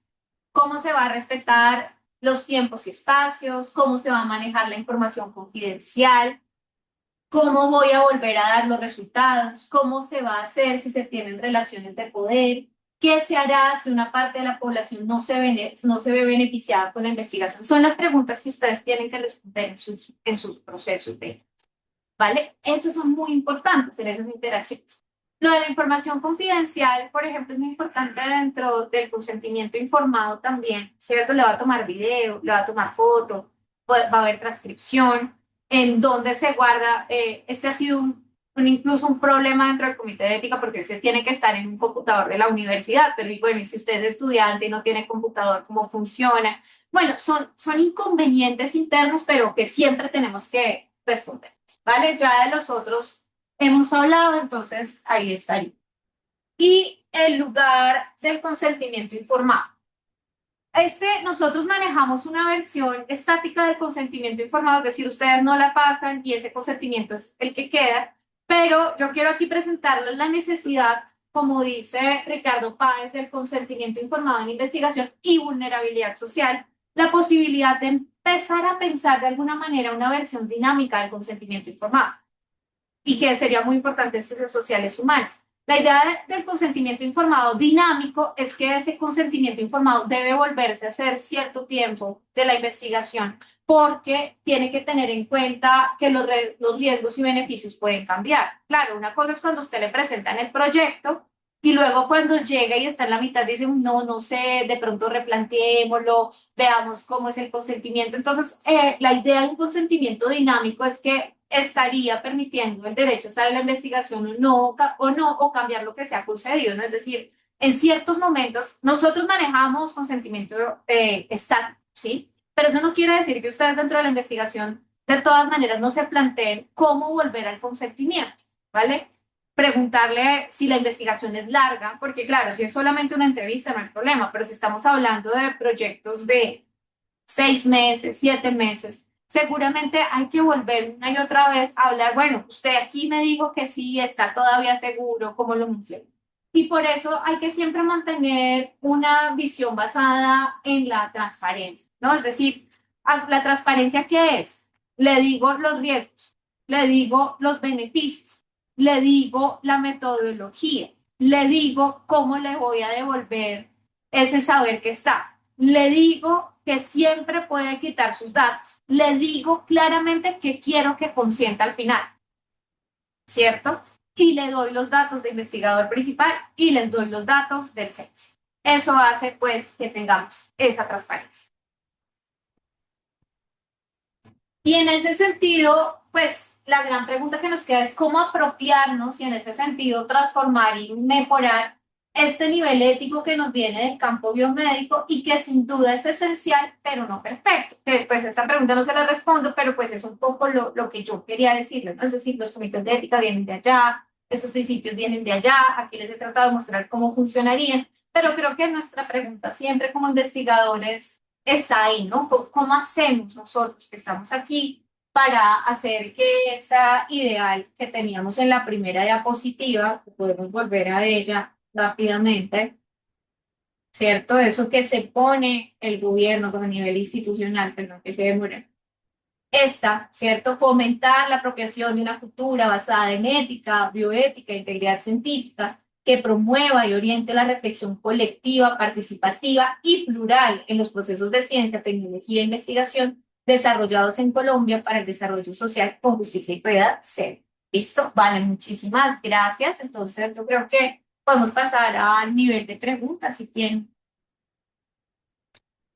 ¿Cómo se va a respetar los tiempos y espacios? ¿Cómo se va a manejar la información confidencial? ¿Cómo voy a volver a dar los resultados? ¿Cómo se va a hacer si se tienen relaciones de poder? ¿Qué se hará si una parte de la población no se ve beneficiada con la investigación? Son las preguntas que ustedes tienen que responder en sus procesos de, ¿vale? Esas son muy importantes en esas interacciones. Lo de la información confidencial, por ejemplo, es muy importante dentro del consentimiento informado también, ¿cierto? Le va a tomar video, le va a tomar foto, va a haber transcripción, en dónde se guarda. Este ha sido incluso un problema dentro del comité de ética porque se tiene que estar en un computador de la universidad, pero y bueno, y si usted es estudiante y no tiene computador, ¿cómo funciona? Bueno, son inconvenientes internos, pero que siempre tenemos que responder, ¿vale? Ya de los otros hemos hablado, entonces ahí estaría. Y el lugar del consentimiento informado. Nosotros manejamos una versión estática del consentimiento informado, es decir, ustedes no la pasan y ese consentimiento es el que queda, pero yo quiero aquí presentarles la necesidad, como dice Ricardo Páez, del consentimiento informado en investigación y vulnerabilidad social, la posibilidad de empezar a pensar de alguna manera una versión dinámica del consentimiento informado y que sería muy importante en ciencias sociales humanas. La idea del consentimiento informado dinámico es que ese consentimiento informado debe volverse a hacer cierto tiempo de la investigación porque tiene que tener en cuenta que los riesgos y beneficios pueden cambiar. Claro, una cosa es cuando usted le presenta en el proyecto Y luego cuando llega y está en la mitad, dicen, no, no sé, de pronto replanteémoslo, veamos cómo es el consentimiento. Entonces, la idea de un consentimiento dinámico es que estaría permitiendo el derecho a estar en la investigación o cambiar lo que se ha concedido, ¿no? Es decir, en ciertos momentos nosotros manejamos consentimiento estático, ¿sí? Pero eso no quiere decir que ustedes dentro de la investigación de todas maneras no se planteen cómo volver al consentimiento, ¿vale? Preguntarle si la investigación es larga, porque claro, si es solamente una entrevista no hay problema, pero si estamos hablando de proyectos de 6 meses, 7 meses, seguramente hay que volver una y otra vez a hablar, bueno, usted aquí me dijo que sí, está todavía seguro, como lo mencioné. Y por eso hay que siempre mantener una visión basada en la transparencia, ¿no? Es decir, ¿la transparencia qué es? Le digo los riesgos, le digo los beneficios, le digo la metodología, le digo cómo le voy a devolver ese saber que está. Le digo que siempre puede quitar sus datos. Le digo claramente que quiero que consienta al final, ¿cierto? Y le doy los datos de investigador principal y les doy los datos del CENSE. Eso hace pues que tengamos esa transparencia. Y en ese sentido, pues la gran pregunta que nos queda es cómo apropiarnos y en ese sentido transformar y mejorar este nivel ético que nos viene del campo biomédico y que sin duda es esencial, pero no perfecto. Que, pues esta pregunta no se la respondo, pero pues es un poco lo que yo quería decirles, ¿no? Es decir, los comités de ética vienen de allá, estos principios vienen de allá, aquí les he tratado de mostrar cómo funcionarían, pero creo que nuestra pregunta siempre como investigadores está ahí, ¿no? ¿Cómo hacemos nosotros que estamos aquí para hacer que esa ideal que teníamos en la primera diapositiva, que podemos volver a ella rápidamente, ¿cierto? Eso que se pone el gobierno como a nivel institucional, pero no que se demore. Esta, ¿cierto? Fomentar la apropiación de una cultura basada en ética, bioética, integridad científica, que promueva y oriente la reflexión colectiva, participativa y plural en los procesos de ciencia, tecnología e investigación desarrollados en Colombia para el desarrollo social con justicia y equidad. Ser. ¿Listo? Vale, muchísimas gracias. Entonces, yo creo que podemos pasar al nivel de preguntas si tienen.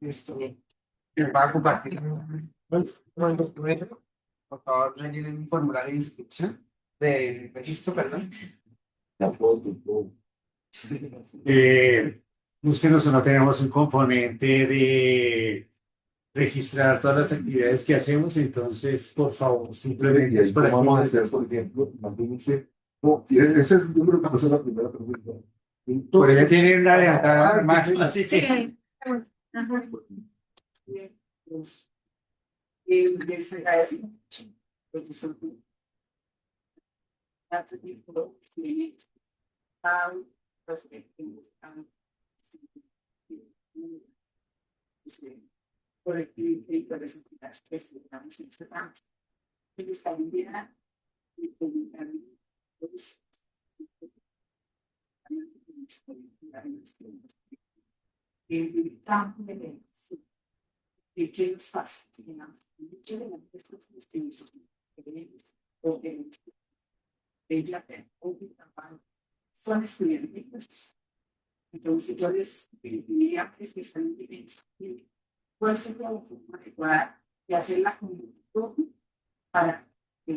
Listo. Va a compartir el documento. Por favor, rellenen un formulario de inscripción de registro, perdón. Usted nosotros tenemos un componente de registrar todas las actividades que hacemos, entonces, por favor, simplemente es para Vamos a hacer, por ejemplo, imagínense, ese es el número que pasó la primera pregunta. por ella tiene una adelantada más, así Sí, que ajá. Les agradezco mucho porque son tanto tiempo que los que están por el y por las entidades que estamos en este campo. Y esta idea de publicar los el campo de la educación. ¿Y qué nos pasa? Que tenemos mucho de la estos estudios o de ella son estudiantes. Entonces yo les diría que están en cuál sería la forma adecuada de hacer la convocatoria para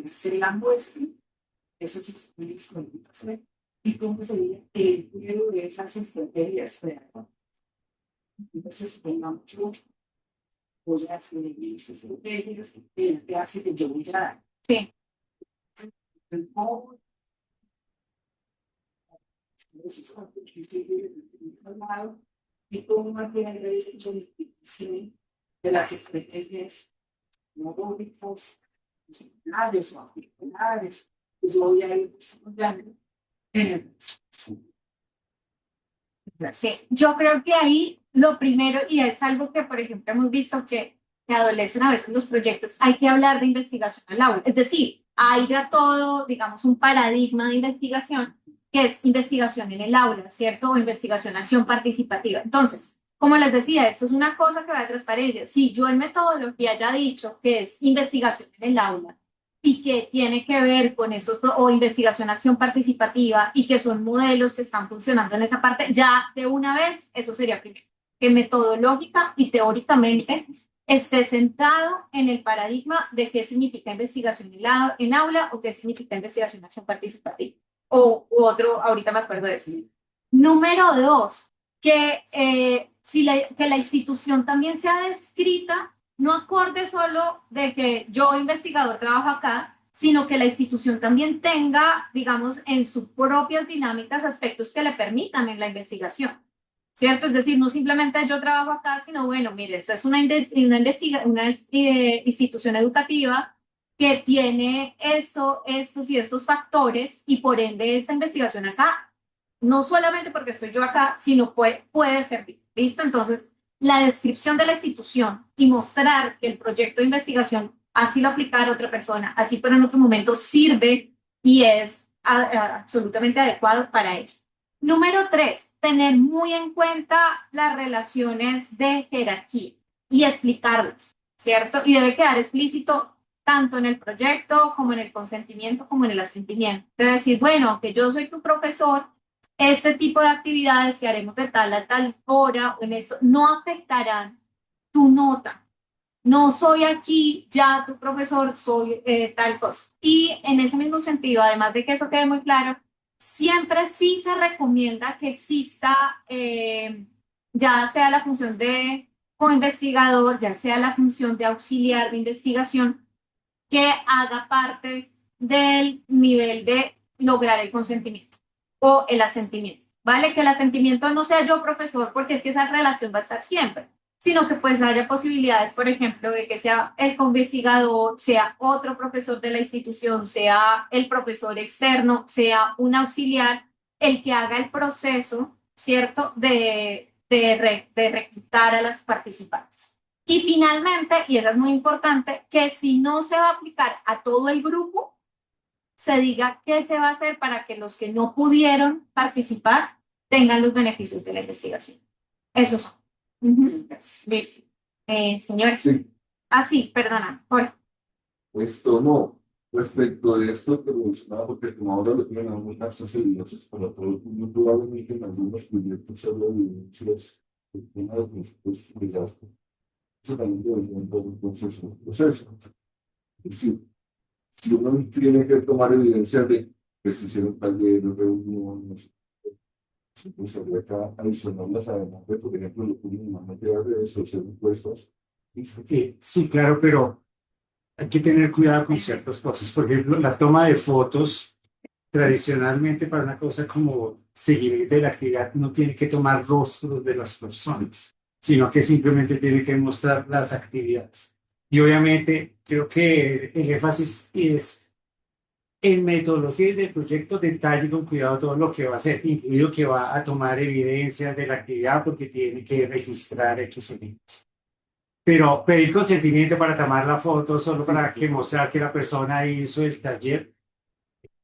hacer la muestra de esos estudios que vamos a hacer y cómo sería el empleo de esas estrategias pedagógicas. Entonces, supongamos yo voy a hacer esas estrategias en la clase que yo voy a dar. Sí. Y cómo mantener esa bonificación de las estrategias modólicas, disciplinarios o articulares, pues voy a ir desarrollando en el Sí, yo creo que ahí lo primero, y es algo que, por ejemplo, hemos visto que adolecen a veces los proyectos, hay que hablar de investigación al aula. Es decir, hay ya todo, digamos, un paradigma de investigación que es investigación en el aula, ¿cierto? O investigación acción participativa. Entonces, como les decía, esto es una cosa que va de transparencia. Si yo en metodología ya he dicho que es investigación en el aula, y que tiene que ver con estos, o investigación, acción participativa, y que son modelos que están funcionando en esa parte, ya de una vez, eso sería primero, que metodológica y teóricamente esté sentado en el paradigma de qué significa investigación en aula o qué significa investigación, acción participativa. O u otro, ahorita me acuerdo de eso. Número dos, que la institución también sea descrita, no acorde solo de que yo, investigador, trabajo acá, sino que la institución también tenga, digamos, en sus propias dinámicas aspectos que le permitan en la investigación, ¿cierto? Es decir, no simplemente yo trabajo acá, sino, bueno, mire, esto es una institución educativa que tiene estos y estos factores, y por ende esta investigación acá, no solamente porque estoy yo acá, sino puede servir, ¿listo? Entonces, la descripción de la institución y mostrar que el proyecto de investigación, así lo aplicara otra persona, así pero en otro momento, sirve y es absolutamente adecuado para ello. Número tres, tener muy en cuenta las relaciones de jerarquía y explicarlas, ¿cierto? Y debe quedar explícito tanto en el proyecto como en el consentimiento como en el asentimiento. Debe decir, bueno, que yo soy tu profesor, este tipo de actividades que haremos de tal a tal hora o en esto no afectarán tu nota. No soy aquí ya tu profesor, soy tal cosa. Y en ese mismo sentido, además de que eso quede muy claro, siempre sí se recomienda que exista, ya sea la función de coinvestigador, ya sea la función de auxiliar de investigación, que haga parte del nivel de lograr el consentimiento o el asentimiento, ¿vale? Que el asentimiento no sea yo profesor, porque es que esa relación va a estar siempre, sino que pues haya posibilidades, por ejemplo, de que sea el investigador, sea otro profesor de la institución, sea el profesor externo, sea un auxiliar, el que haga el proceso, ¿cierto?, de reclutar a los participantes. Y finalmente, y eso es muy importante, que si no se va a aplicar a todo el grupo, se diga qué se va a hacer para que los que no pudieron participar tengan los beneficios de la investigación. Esos son. Listo. Señores. Sí, Ah, sí, perdona. Jorge. esto no. Respecto de esto que mencionaba, porque como ahora lo tienen algunas facilidades para todo el mundo, probablemente en algunos proyectos se habla de evidencias del tema de presupuestos de gasto. Eso también debería entrar entonces en el proceso. Es decir, si uno tiene que tomar evidencia de que se hicieron talleres, reuniones, pues habría que adicionarlas además de, por ejemplo, lo que normalmente hace es hacer impuestos. Sí, claro, pero hay que tener cuidado con ciertas cosas. Por ejemplo, la toma de fotos, tradicionalmente para una cosa como seguimiento de la actividad, no tiene que tomar rostros de las personas, sino que simplemente tiene que mostrar las actividades. Y obviamente creo que el énfasis es en metodología del proyecto, detalle con cuidado todo lo que va a hacer, incluido que va a tomar evidencias de la actividad porque tiene que registrar X elementos. Pero pedir consentimiento para tomar la foto solo para que mostrar que la persona hizo el taller,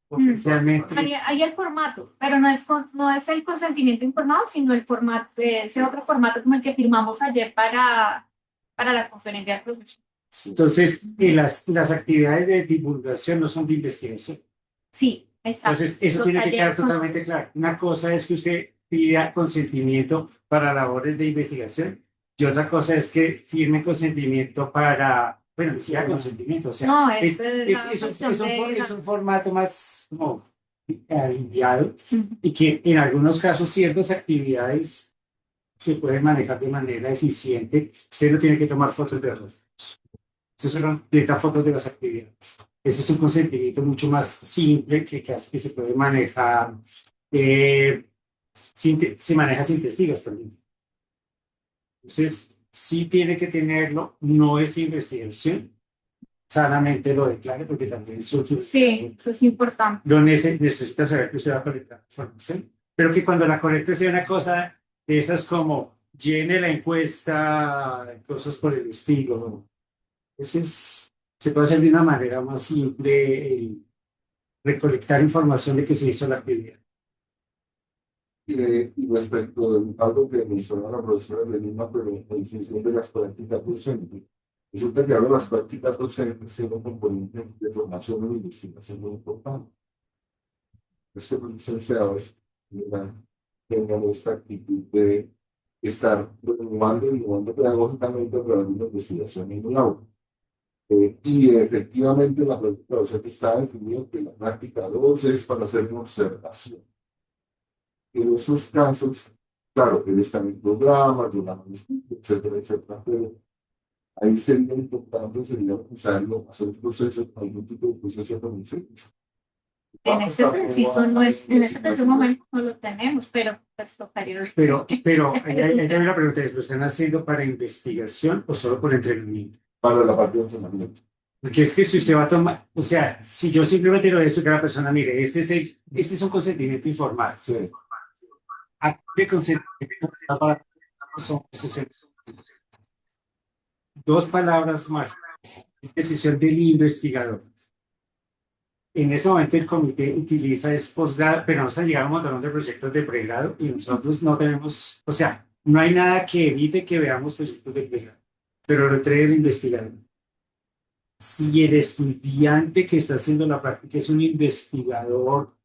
potencialmente. Hay el formato, pero no es el consentimiento informado, sino el formato, ese otro formato como el que firmamos ayer para la conferencia de profesor. Entonces, las actividades de divulgación no son de investigación. Sí, exacto. Entonces, eso tiene que quedar totalmente claro. Una cosa es que usted pida consentimiento para labores de investigación y otra cosa es que firme consentimiento para, bueno, ni siquiera consentimiento, o sea, no, es un formato más como aliviado y que en algunos casos ciertas actividades se pueden manejar de manera eficiente. Usted no tiene que tomar fotos de los. Esas son directas fotos de las actividades. Ese es un consentimiento mucho más simple que se puede manejar, se maneja sin testigos, perdón. Entonces, sí tiene que tenerlo, no es investigación, sanamente lo declare porque también sí, eso es importante. Lo necesita saber que usted va a colectar información, pero que cuando la colecta sea una cosa de esas como llene la encuesta, cosas por el estilo. Se puede hacer de una manera más simple recolectar información de que se hizo la actividad. Y respecto de algo que mencionó la profesora de Lima, pero en función de las prácticas docentes, Resulta que ahora las prácticas docentes tienen un componente de formación e investigación muy importante. Es que los licenciados tengan esta actitud de estar renovando y innovando pedagógicamente a través de una investigación en un aula. Y efectivamente la práctica docente está definido que la práctica 2 es para hacer una observación. En esos casos, claro, él está en el programa, yo la etcétera, etcétera, pero ahí sería importante, sería necesario hacer un proceso, algún tipo de proceso de aprendizaje. En este preciso no es, en este preciso momento no lo tenemos, pero pues tocaría ver. Pero ahí también la pregunta es, ¿lo están haciendo para investigación o solo por entrenamiento? Para la parte de entrenamiento. Porque es que si usted va a tomar, o sea, si yo simplemente le voy a explicar a la persona, mire, este es un consentimiento informal. Sí. ¿A qué consentimiento informal son esos? Dos palabras mágicas, decisión del investigador. En este momento el comité utiliza es posgrado, pero nos han llegado un montón de proyectos de pregrado y nosotros no tenemos, o sea, no hay nada que evite que veamos proyectos de pregrado, pero lo trae el investigador. Si el estudiante que está haciendo la práctica es un investigador,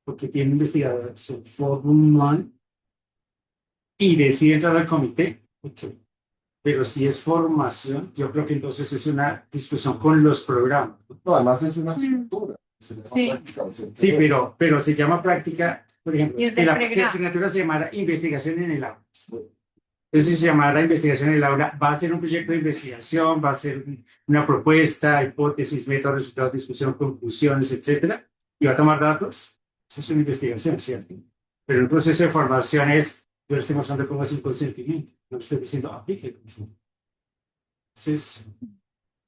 porque tiene investigación formal y decide entrar al comité, okay. Pero si es formación, yo creo que entonces es una discusión con los programas. No, además es una asignatura. Sí. Sí, pero se llama práctica, por ejemplo, Y es que de la pregrado. asignatura se llamará investigación en el aula. Entonces, si se llamará investigación en el aula, va a ser un proyecto de investigación, va a ser una propuesta, hipótesis, método, resultado, discusión, conclusiones, etcétera, y va a tomar datos. Eso es una investigación, ¿cierto? Pero el proceso de formación es, yo le estoy mostrando cómo es un consentimiento, no le estoy diciendo aplique el consentimiento. Entonces,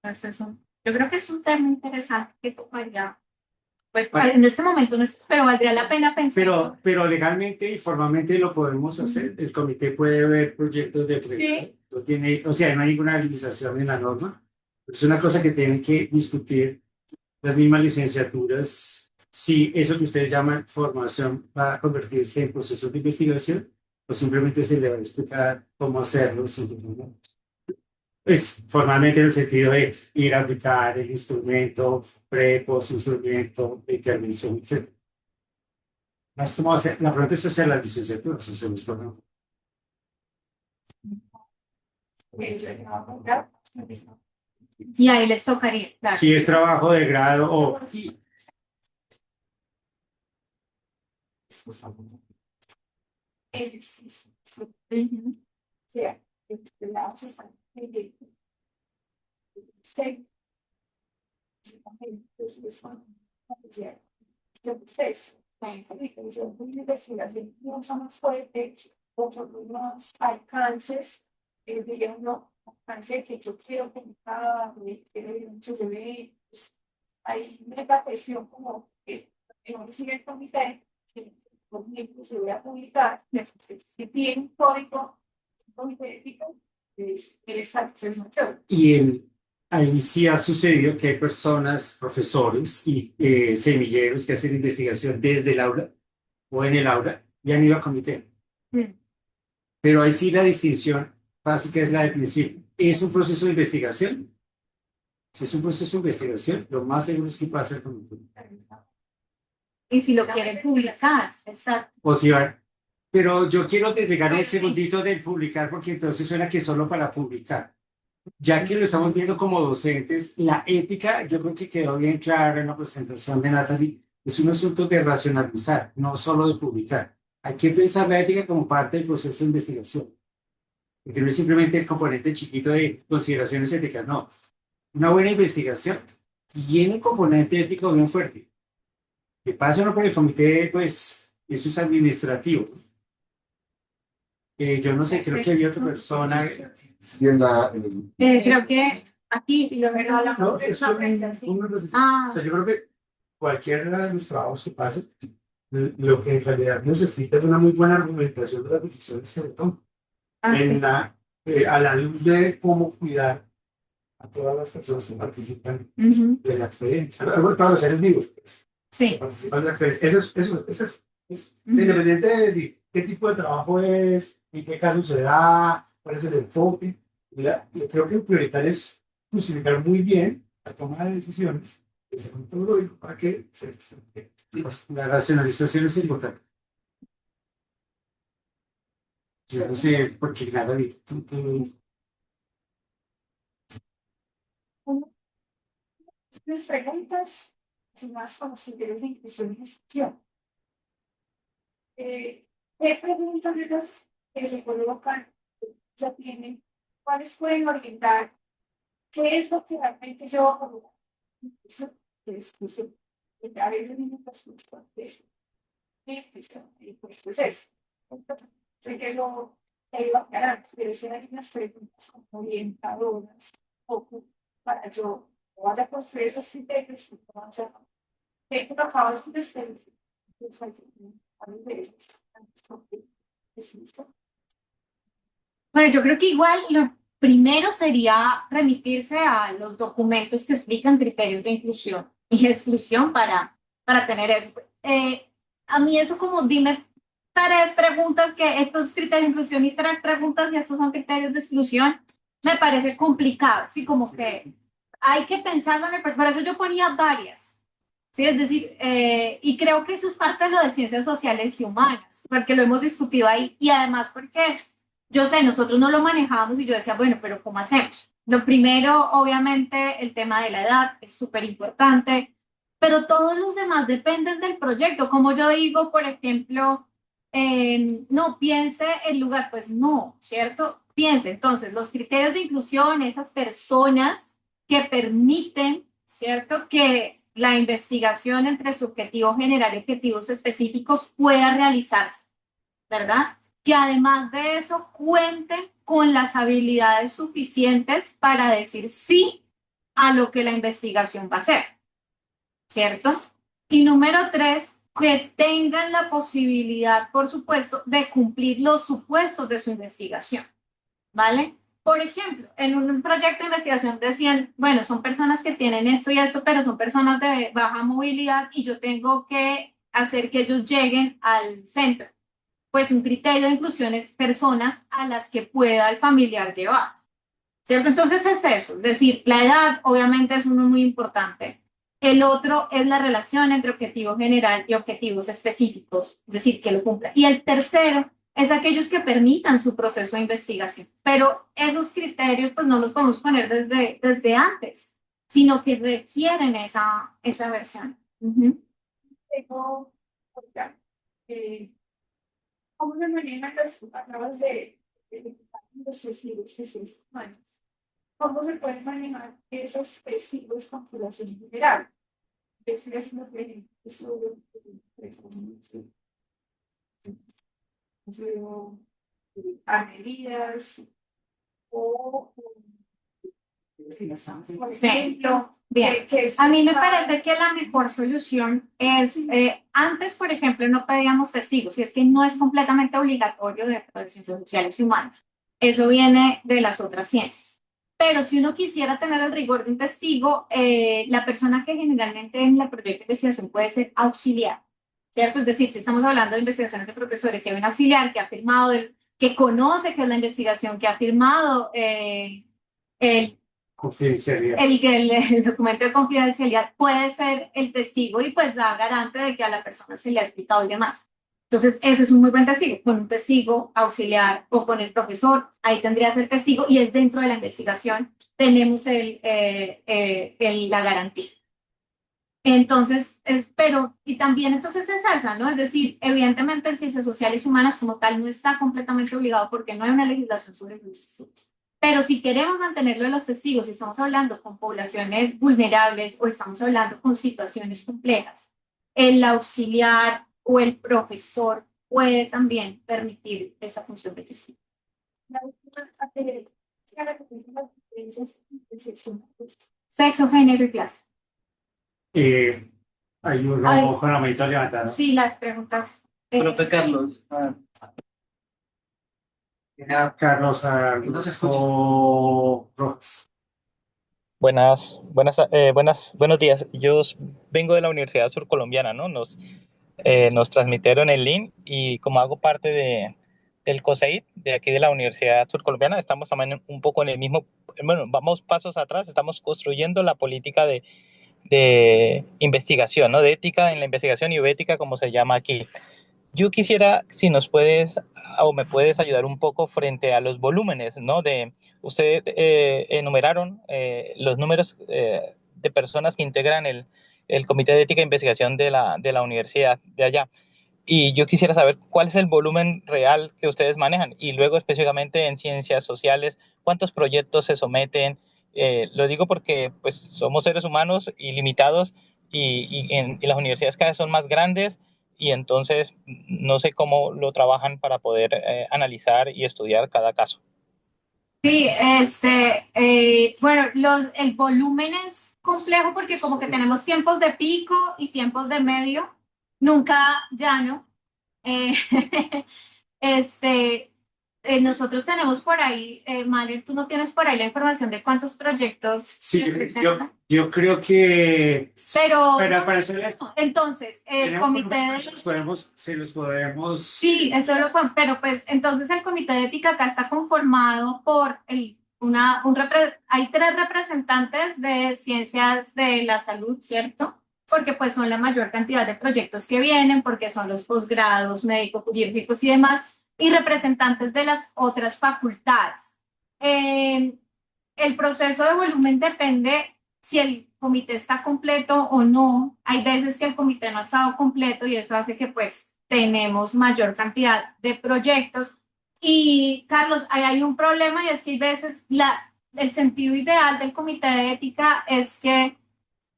Pues eso, yo creo que es un tema interesante que tocaría, pues en este momento no es, pero valdría la pena pensar. pero legalmente y formalmente lo podemos hacer. El comité puede ver proyectos de proyecto. Sí. No tiene, o sea, no hay ninguna limitación en la norma. Es una cosa que tienen que discutir las mismas licenciaturas. Si eso que ustedes llaman formación va a convertirse en procesos de investigación, o simplemente se le va a explicar cómo hacerlo. Pues formalmente en el sentido de ir a aplicar el instrumento, post instrumento de intervención, etc. Más como hacer, la pregunta es hacer las licenciaturas, hacer los programas. Y ahí les tocaría, claro. Si es trabajo de grado o... Ujú. Otros alcances, digamos, no, alcance que yo quiero publicar, quiero ir a muchos eventos. Ahí me da cuestión como que no sigue el comité, si por ejemplo se voy a publicar, si tiene un código, un comité ético, el estatus es mayor. Ahí sí ha sucedido que hay personas, profesores y semilleros que hacen investigación desde el aula o en el aula y han ido a comité. Pero ahí sí la distinción básica es la del principio. ¿Es un proceso de investigación? Si es un proceso de investigación, lo más seguro es que pasa el comité. Y si lo quieren publicar, exacto. O si van. Pero yo quiero desligar un segundito del publicar porque entonces suena que solo para publicar. Ya que lo estamos viendo como docentes, la ética, yo creo que quedó bien clara en la presentación de Natalie, es un asunto de racionalizar, no solo de publicar. Hay que pensar la ética como parte del proceso de investigación, porque no es simplemente el componente chiquito de consideraciones éticas, no. Una buena investigación tiene un componente ético bien fuerte. Que pasa uno por el comité, pues eso es administrativo. Yo no sé, creo que había otra persona. Y en Creo que aquí lo que hablamos es una apreciación. O sea, yo creo que cualquiera de los trabajos que pase, lo que en realidad necesita es una muy buena argumentación de las decisiones que se toman. A la luz de cómo cuidar a todas las personas que participan de la experiencia. Todos los seres vivos, pues, Sí. participan de la experiencia. Eso es independiente de decir qué tipo de trabajo es, en qué caso se da, cuál es el enfoque. Yo creo que lo prioritario es justificar muy bien la toma de decisiones desde el metodológico para que se estructure. La racionalización es importante. Yo no sé por qué nada Mis preguntas son más con los criterios de inclusión y exclusión. ¿Qué preguntas de las que se colocan ya tienen? ¿Cuáles pueden orientar? ¿Qué es lo que realmente yo como eso de exclusión? Porque a veces me resulta de eso. Y pues es. Entonces, sé que eso se iba a aclarar, pero si hay unas preguntas como orientadoras, poco para yo vaya a construir esos criterios, y vaya a que tú acabas de despedir. Bueno, yo creo que igual lo primero sería remitirse a los documentos que explican criterios de inclusión y exclusión para tener eso. A mí eso como dime tres preguntas que estos criterios de inclusión y tres preguntas y estos son criterios de exclusión, me parece complicado. Sí, como que hay que pensarlo en el, por eso yo ponía varias. Sí, es decir, y creo que eso es parte de lo de ciencias sociales y humanas, porque lo hemos discutido ahí y además porque yo sé, nosotros no lo manejábamos y yo decía, bueno, pero ¿cómo hacemos? Lo primero, obviamente, el tema de la edad es súper importante, pero todos los demás dependen del proyecto. Como yo digo, por ejemplo, no piense el lugar, pues no, ¿cierto? Piense, entonces, los criterios de inclusión, esas personas que permiten, ¿cierto? Que la investigación entre su objetivo general y objetivos específicos pueda realizarse, ¿verdad? Que además de eso cuenten con las habilidades suficientes para decir sí a lo que la investigación va a hacer, ¿cierto? Y número tres, que tengan la posibilidad, por supuesto, de cumplir los supuestos de su investigación, ¿vale? Por ejemplo, en un proyecto de investigación decían, bueno, son personas que tienen esto y esto, pero son personas de baja movilidad y yo tengo que hacer que ellos lleguen al centro. Pues un criterio de inclusión es personas a las que pueda el familiar llevar, ¿cierto? Entonces es eso, es decir, la edad obviamente es uno muy importante. El otro es la relación entre objetivo general y objetivos específicos, es decir, que lo cumpla. Y el tercero es aquellos que permitan su proceso de investigación. Pero esos criterios pues no los podemos poner desde antes, sino que requieren esa versión. Ujú. Tengo, oiga, ¿cómo se manejan los acabas de los testigos que se humanos? ¿Cómo se pueden manejar esos testigos con población general? Estoy haciendo estudio a medidas o, por Sí. ejemplo, Bien, que a mí me parece que la mejor solución es, antes, por ejemplo, no pedíamos testigos, y es que no es completamente obligatorio de ciencias sociales y humanas. Eso viene de las otras ciencias. Pero si uno quisiera tener el rigor de un testigo, la persona que generalmente en el proyecto de investigación puede ser auxiliar, ¿cierto? Es decir, si estamos hablando de investigaciones de profesores, si hay un auxiliar que ha firmado, que conoce qué es la investigación, que ha firmado el confidencialidad. el documento de confidencialidad puede ser el testigo y pues da garante de que a la persona se le ha explicado y demás. Entonces, ese es un muy buen testigo. Con un testigo auxiliar o con el profesor, ahí tendrías el testigo y es dentro de la investigación, tenemos la garantía. Entonces, y también entonces es esa, ¿no? Es decir, evidentemente en ciencias sociales y humanas como tal no está completamente obligado porque no hay una legislación sobre los testigos. Pero si queremos mantenerlo de los testigos, si estamos hablando con poblaciones vulnerables o estamos hablando con situaciones complejas, el auxiliar o el profesor puede también permitir esa función de testigo. la última la que tiene las diferencias de sexo, pues, Sexo, género y clase. Hay uno Ay, con la manito levantada. sí, las preguntas. Profe Carlos, Carlos no se escucha. Rojas. Buenos días. Vengo de la Universidad Surcolombiana, ¿no? Nos transmitieron el link y como hago parte de del COSEID, de aquí de la Universidad Surcolombiana. Estamos también un poco en el mismo, bueno, vamos pasos atrás, estamos construyendo la política de investigación, ¿no? De ética en la investigación y bioética, como se llama aquí. Yo quisiera, si nos puedes o me puedes ayudar un poco frente a los volúmenes, ¿no? Usted enumeraron los números de personas que integran el Comité de Ética e Investigación de la universidad de allá. Y yo quisiera saber cuál es el volumen real que ustedes manejan y luego específicamente en ciencias sociales, cuántos proyectos se someten. Lo digo porque pues, somos seres humanos ilimitados y las universidades cada vez son más grandes y entonces no sé cómo lo trabajan para poder analizar y estudiar cada caso. Sí, bueno, el volumen es complejo porque como que tenemos tiempos de pico y tiempos de medio, nunca llano. Eh, este, nosotros tenemos por ahí, Maler, tú no tienes por ahí la información de cuántos proyectos Sí, se presentan. yo creo que, Pero para hacer entonces, el comité de... si los podemos. Sí, eso lo fue, pero pues entonces el comité de ética acá está conformado por hay 3 representantes de ciencias de la salud, ¿cierto? Porque pues son la mayor cantidad de proyectos que vienen, porque son los posgrados médico-quirúrgicos y demás, y representantes de las otras facultades. El proceso de volumen depende si el comité está completo o no. Hay veces que el comité no ha estado completo y eso hace que pues tenemos mayor cantidad de proyectos. Y Carlos, ahí hay un problema y es que hay veces el sentido ideal del comité de ética es que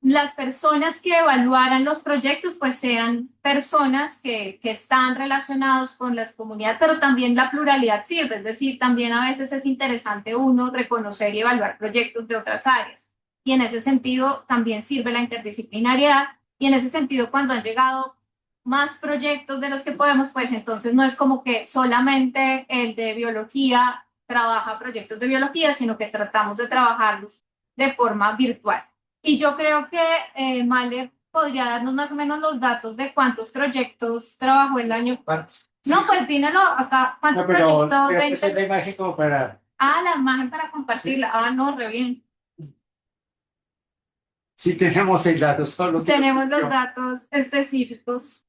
las personas que evaluaran los proyectos pues sean personas que están relacionados con las comunidades, pero también la pluralidad sirve, es decir, también a veces es interesante uno reconocer y evaluar proyectos de otras áreas. Y en ese sentido también sirve la interdisciplinariedad y en ese sentido cuando han llegado más proyectos de los que podemos, pues entonces no es como que solamente el de biología trabaja proyectos de biología, sino que tratamos de trabajarlos de forma virtual. Y yo creo que Mahler podría darnos más o menos los datos de cuántos proyectos trabajó el año. No, pues dímelo acá. ¿Cuántos proyectos? Pero esa es la imagen como para. Ah, la imagen para compartirla. Sí. Ah, no, re bien. Sí tenemos el dato, solo tenemos los datos específicos.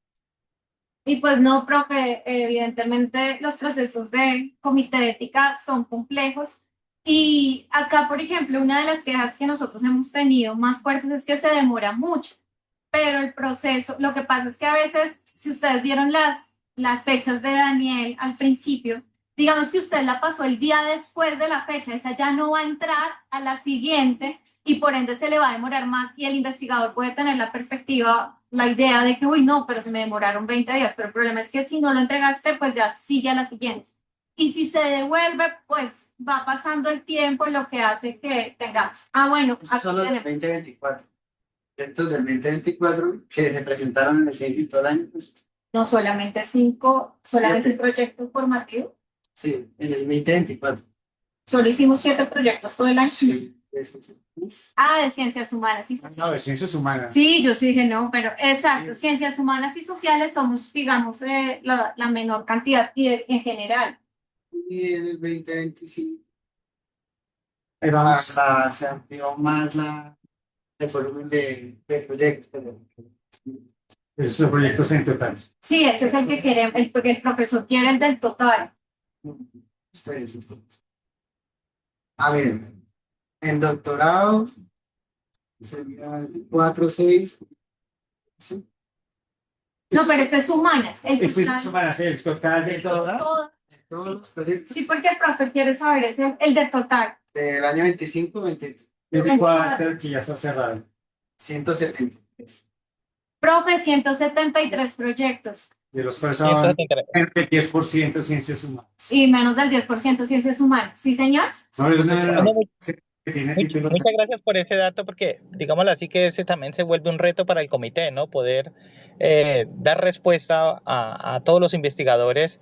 Y pues no, profe, evidentemente los procesos de comité de ética son complejos. Y acá, por ejemplo, una de las quejas que nosotros hemos tenido más fuertes es que se demora mucho, pero el proceso, lo que pasa es que a veces, si ustedes vieron las fechas de Daniel al principio, digamos que usted la pasó el día después de la fecha, esa ya no va a entrar a la siguiente y por ende se le va a demorar más y el investigador puede tener la perspectiva, la idea de que, uy, no, pero se me demoraron 20 días, pero el problema es que si no lo entregaste, pues ya sigue a la siguiente. Y si se devuelve, pues va pasando el tiempo, lo que hace que tengamos. Ah, bueno. Son los del 2024. Proyectos del 2024 que se presentaron en el CINCI todo el año. No, solamente 5, solamente un proyecto formativo. Sí, en el 2024. Solo hicimos 7 proyectos todo el año. Sí. Ah, de ciencias humanas y sociales. No, de ciencias humanas. Sí, yo sí dije no, pero exacto, ciencias humanas y sociales somos, digamos, la menor cantidad y en general. Y en el 2025 Vamos. se amplió más el volumen de proyectos. Esos proyectos en total. Sí, ese es el que queremos, porque el profesor quiere el del total. Ustedes. A ver, en doctorado serían 4, 6. ¿Sí? No, pero eso es humanas. Eso es humanas, el total de todo. Todos los proyectos. Sí, porque el profe quiere saber ese, el de total. Del año 25, 23. 24, que ya está cerrado. 173. Profe, 173 proyectos. De los cuales son el 10% ciencias humanas. Y menos del 10% ciencias humanas. ¿Sí, señor? No. Muchas gracias por ese dato porque, digámoslo así, que ese también se vuelve un reto para el comité, ¿no? Poder dar respuesta a todos los investigadores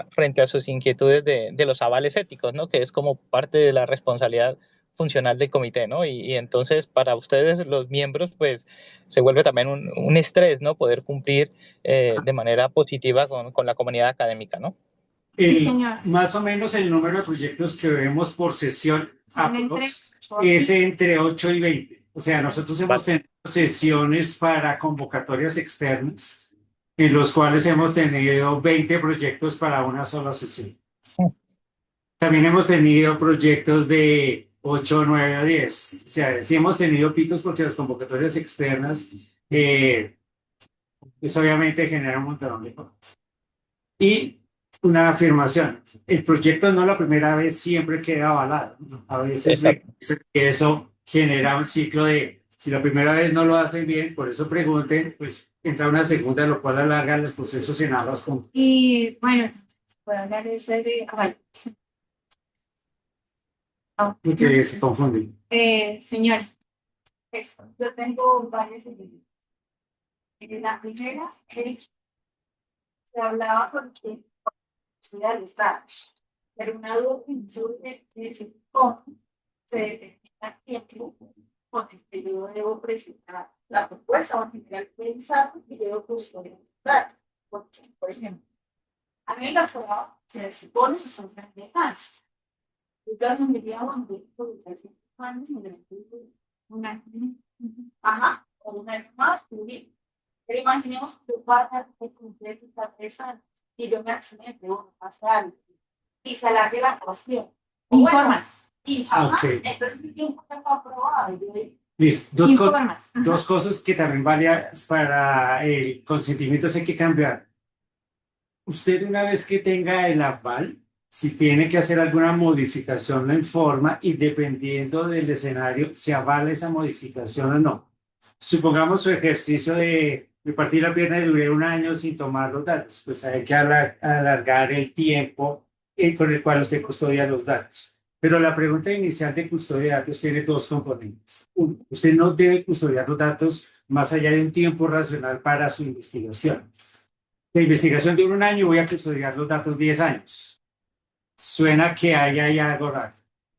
frente a sus inquietudes de los avales éticos, ¿no? Que es como parte de la responsabilidad funcional del comité, ¿no? Y entonces para ustedes, los miembros, pues se vuelve también un estrés, ¿no? Poder cumplir de manera positiva con la comunidad académica, ¿no? Sí, señor. Más o menos el número de proyectos que vemos por sesión Son entre aprox es entre 8 y 20. O sea, nosotros hemos tenido sesiones para convocatorias externas en los cuales hemos tenido 20 proyectos para una sola sesión. También hemos tenido proyectos de 8, 9 a 10. O sea, sí hemos tenido picos porque las convocatorias externas, pues obviamente generan un montón de cosas. Y una afirmación, el proyecto no la primera vez siempre queda avalado, ¿no? A veces eso genera un ciclo de, si la primera vez no lo hacen bien, por eso pregunten, pues entra una segunda, lo cual alarga los procesos en ambas puntas. Y bueno, puedo hablar de eso de aval. Porque se confunden. Señor, Yo tengo varias ideas. La primera es, se hablaba porque estudiar los datos, pero una duda que me surge es cómo se determina tiempo con el que yo debo presentar la propuesta o en general pensar que yo debo custodiar los datos. Porque, por ejemplo, a mí el doctorado se supone que son 30 años. Yo asumiría un proyecto de 300 años y de un año. Ajá, o un año más, bien. Pero imaginemos que yo pasa de cumplir 3 años y yo me accidente o pasa algo y se alargue la cuestión. informas. Y Ok. entonces mi tiempo está aprobado. Listo. Informas. Dos cosas que también valen para el consentimiento, hay que cambiar. Usted una vez que tenga el aval, si tiene que hacer alguna modificación, lo informa y dependiendo del escenario, se avala esa modificación o no. Supongamos su ejercicio de partir la pierna y duré un año sin tomar los datos, pues hay que alargar el tiempo con el cual usted custodia los datos. Pero la pregunta inicial de custodia de datos tiene dos componentes. Uno, usted no debe custodiar los datos más allá de un tiempo racional para su investigación. La investigación dura un año, voy a custodiar los datos 10 años. Suena que hay algo raro.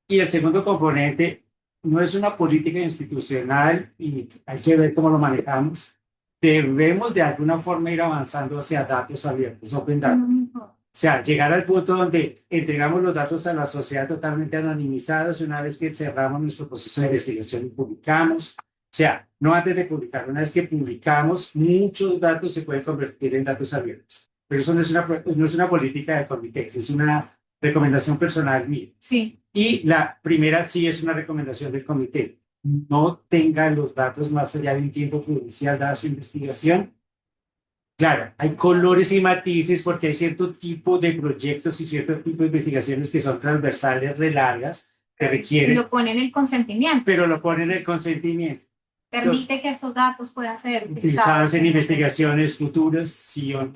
Y el segundo componente no es una política institucional y hay que ver cómo lo manejamos. Debemos de alguna forma ir avanzando hacia datos abiertos, open data. O sea, llegar al punto donde entregamos los datos a la sociedad totalmente anonimizados una vez que cerramos nuestro proceso de investigación y publicamos. O sea, no antes de publicar, una vez que publicamos, muchos datos se pueden convertir en datos abiertos. Pero eso no es una política del comité, es una recomendación personal mía. Sí. Y la primera sí es una recomendación del comité. No tenga los datos más allá de un tiempo prudencial dada su investigación. Claro, hay colores y matices porque hay cierto tipo de proyectos y cierto tipo de investigaciones que son transversales, re largas, que requieren. Y lo pone en el consentimiento. Pero lo pone en el consentimiento. Permite que estos datos puedan ser utilizados en investigaciones futuras, sí o no.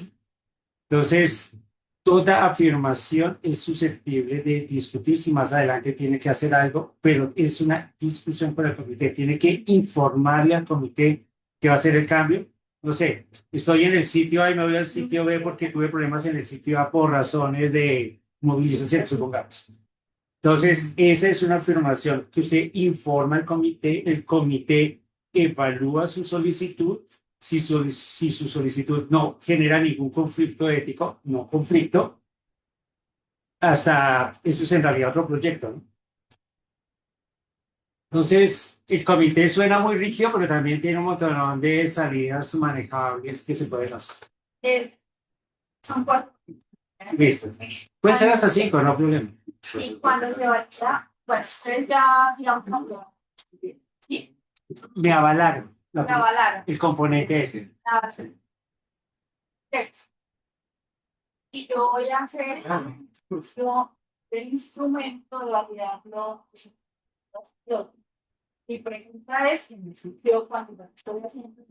Entonces, toda afirmación es susceptible de discutir si más adelante tiene que hacer algo, pero es una discusión para el comité. Tiene que informarle al comité que va a hacer el cambio. No sé, estoy en el sitio A y me voy al sitio B porque tuve problemas en el sitio A por razones de movilización, supongamos. Entonces, esa es una afirmación que usted informa al comité, el comité evalúa su solicitud. Si su solicitud no genera ningún conflicto ético, no conflicto, hasta eso es en realidad otro proyecto, ¿no? Entonces, el comité suena muy rígido, pero también tiene un montón de salidas manejables que se pueden hacer. Son 4. Listo. Puede ser hasta 5, no hay problema. Sí, cuando se valida, bueno, ustedes ya, digamos, sí, Me avalaron. me avalaron. El componente ese. Y yo voy a hacer el instrumento de validarlo. Mi pregunta es, yo cuando lo estoy haciendo,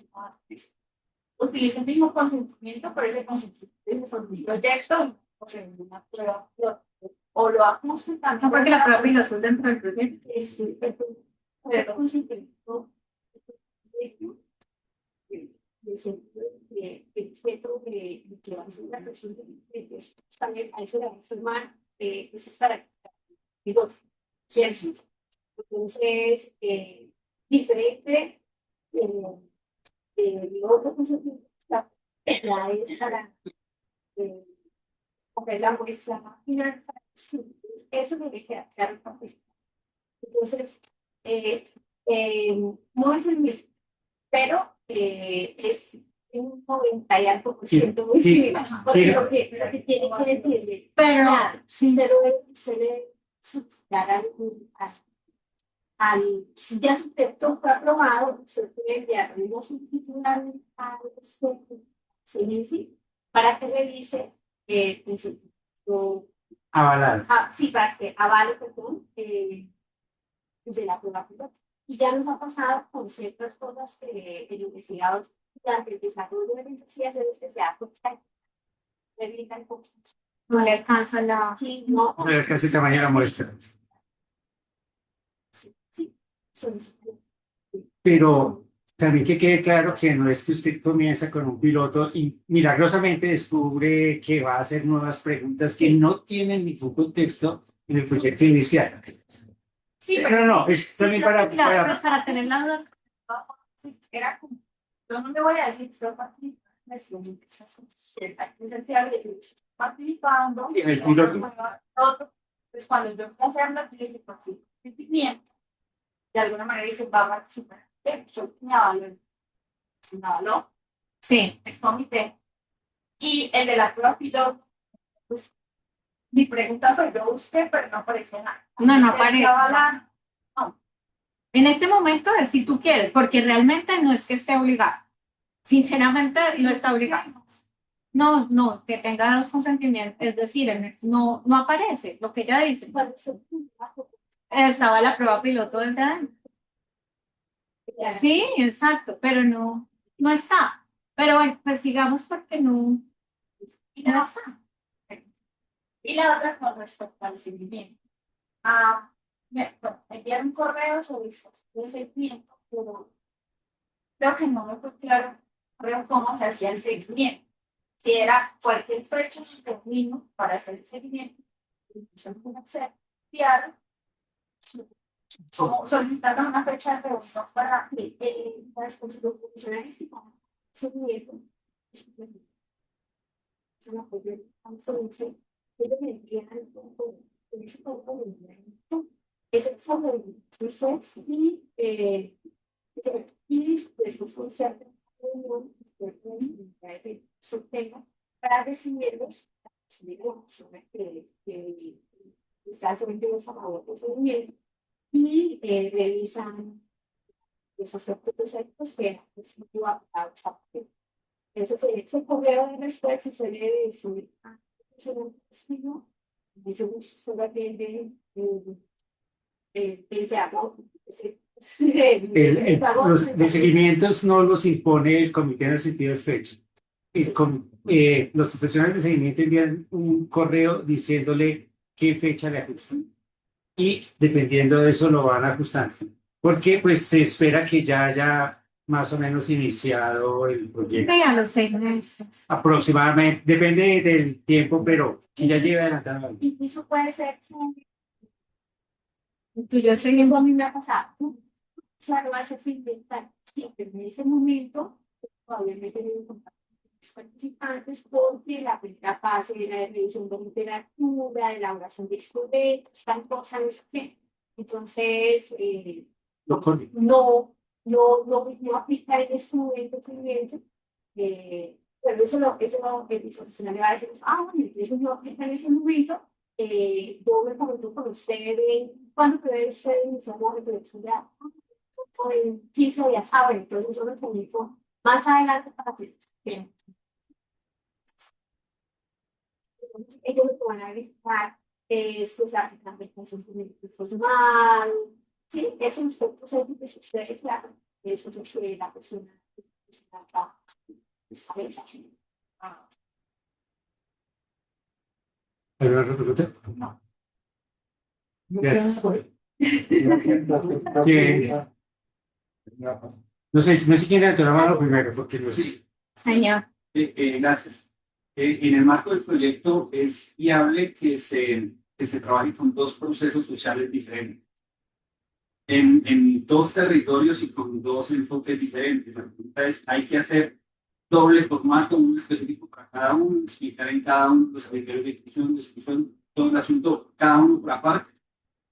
utilizo el mismo consentimiento, pero ese consentimiento es un proyecto o sea, una prueba o lo ajusto también. No, porque la prueba piloto es dentro del proyecto. Pero el consentimiento el centro de que va a ser la persona de también a eso le va a sumar eso es para pilotos, ¿cierto? Entonces, diferente el otro consentimiento ya es para porque la muestra final, eso me queda claro. Entonces, no es el mismo, pero es un 90 y algo por ciento muy similar. Porque lo que tiene que decirle, Pero si usted le subsidiara si ya su texto fue aprobado, usted puede enviarle una subtitular a CNC para que revise Avalar. sí, para que avale, perdón, de la prueba piloto. Y ya nos ha pasado con ciertas cosas que el investigado durante el desarrollo de la investigación es que se ha no le alcanza la... sí, no, A ver, casi tamaño de la muestra. sí, son- Pero también que quede claro que no es que usted comienza con un piloto y milagrosamente descubre que va a hacer nuevas preguntas que no tienen ningún contexto en el proyecto inicial. sí, Pero no, es también para tener la duda. sí, era como, yo no le voy a decir, pero participando, en el piloto. pues cuando yo voy a hacerlo, yo dije, participamiento, de alguna manera dice, va a participar, yo me avaló Sí, el comité, y el de la prueba piloto, pues mi pregunta fue, yo busqué, pero no aparece nada. no aparece. Avalar, En este momento es si tú quieres, porque realmente no es que esté obligado. Sinceramente no está obligado. No, que tenga dos consentimientos, es decir, no aparece lo que ella dice. cuando se Estaba la prueba piloto desde adentro. Sí, exacto, pero no está. Pero bueno, pues sigamos porque no está. Y la otra con respecto al seguimiento. Bueno, enviar un correo sobre el seguimiento, pero creo que no me fue claro cómo se hacía el seguimiento. Si era cualquier fecha determinado para hacer el seguimiento, enviar como solicitando una fecha de reunión para la disposición funcionalística. Seguimiento. Ellos me envían ese fue y después un cierto para recibirlos, sobre que está sometido a favor de seguimiento y revisan los aspectos éticos que han ese correo de respuesta se debe decir Los seguimientos no los impone el comité en el sentido de fecha. Los profesionales de seguimiento envían un correo diciéndole qué fecha le ajustan y dependiendo de eso lo van ajustando. Porque pues se espera que ya haya más o menos iniciado el proyecto. Sí, a los 6 meses. Aproximadamente, depende del tiempo, pero que ya lleve adelantado. Incluso puede ser Tú yo sé eso a mí me ha pasado. O sea, no hace inventar. Sí, pero en ese momento todavía me he tenido contacto con los participantes porque la primera fase era de revisión de literatura, de elaboración de estudios, tal cosa, no sé qué. Entonces, no aplica en este momento cliente, pero el profesional le va a decir, bueno, eso no aplica en ese momento, yo me comento con usted cuándo prevé usted iniciar la reflexión ya, o en 15 días, bueno, entonces yo me comunico más adelante para que ellos me van a verificar pues aplicar el consentimiento mal, sí, esos aspectos éticos que usted claro, eso es lo que la persona ¿Alguna pregunta? No. Gracias. No sé quién levantó la mano primero, porque no sé. Señor. Gracias. En el marco del proyecto es viable que se trabaje con dos procesos sociales diferentes, en dos territorios y con dos enfoques diferentes. La pregunta es, ¿hay que hacer doble formato, uno específico para cada uno, explicar en cada uno los criterios de discusión, todo el asunto, cada uno por aparte,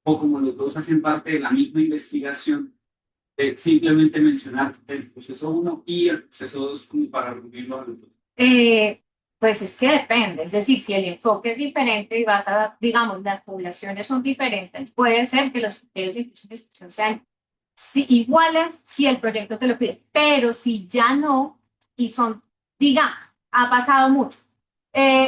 o como los dos hacen parte de la misma investigación, simplemente mencionar el proceso 1 y el proceso 2 como para reunirlo a los dos. Pues es que depende, es decir, si el enfoque es diferente y vas a, digamos, las poblaciones son diferentes, puede ser que los criterios de inclusión y exclusión sean iguales si el proyecto te lo pide, pero si ya no, y son, digamos, ha pasado mucho.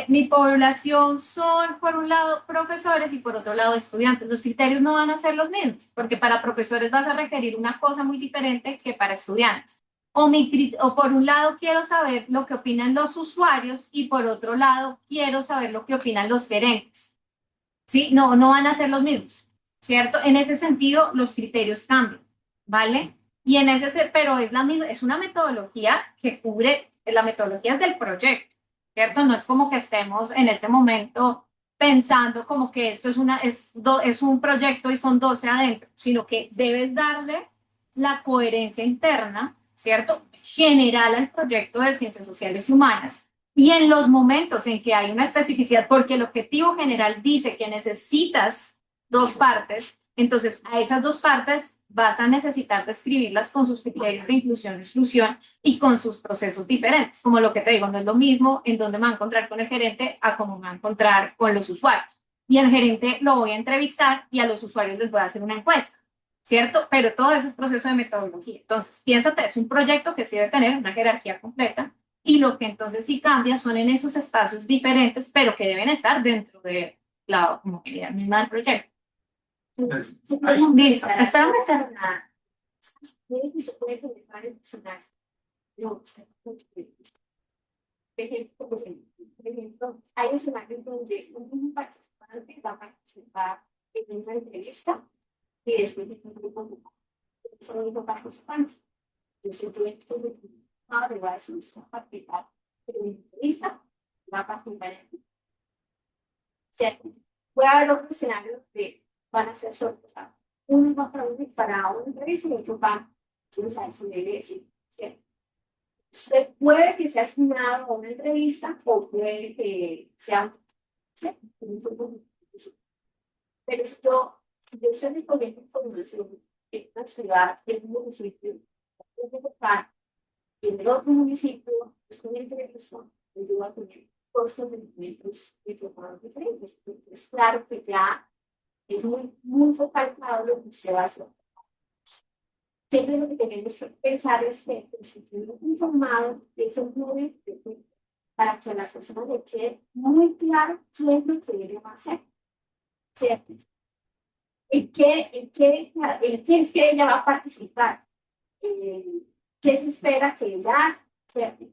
Mi población son, por un lado, profesores y por otro lado, estudiantes. Los criterios no van a ser los mismos, porque para profesores vas a requerir una cosa muy diferente que para estudiantes. O por un lado quiero saber lo que opinan los usuarios y por otro lado quiero saber lo que opinan los gerentes. ¿Sí? No, no van a ser los mismos, ¿cierto? En ese sentido, los criterios cambian, ¿vale? Y en ese, pero es la misma, es una metodología que cubre, la metodología del proyecto, ¿cierto? No es como que estemos en este momento pensando como que esto es un proyecto y son 12 adentro, sino que debes darle la coherencia interna, ¿cierto? General al proyecto de ciencias sociales y humanas. Y en los momentos en que hay una especificidad, porque el objetivo general dice que necesitas dos partes, entonces a esas dos partes vas a necesitar describirlas con sus criterios de inclusión y exclusión y con sus procesos diferentes. Como lo que te digo, no es lo mismo en donde me va a encontrar con el gerente a cómo me va a encontrar con los usuarios. Y al gerente lo voy a entrevistar y a los usuarios les voy a hacer una encuesta, ¿cierto? Pero todo eso es proceso de metodología. Entonces, piénsate, es un proyecto que sí debe tener una jerarquía completa y lo que entonces sí cambia son en esos espacios diferentes, pero que deben estar dentro de la homogeneidad misma del proyecto. Listo, espera un terminar. Se puede publicar en escenario. No, por ejemplo, hay escenarios donde un participante va a participar en una entrevista y después de un grupo de ese mismo participante. Yo simplemente ahora va a decir participar en una entrevista, va a participar en ¿cierto? Puede haber otros escenarios que van a ser sorteados. Uno va para una entrevista y otro va a utilizar su decir, ¿cierto? Usted puede que sea asignado a una entrevista o puede que sea ¿cierto? Pero si yo soy de colegio de formación en una ciudad, en un municipio, y en el otro municipio, es una entrevista, yo voy a tener costos de documentos diplomados diferentes. Es claro que ya es muy focalizado lo que usted va a hacer. Siempre lo que tenemos que pensar es que el sentido informado es un momento para que a las personas les quede muy claro qué es lo que ellos van a hacer. ¿Cierto? ¿En qué es que ella va a participar? ¿Qué se espera que ella haga? ¿Cierto?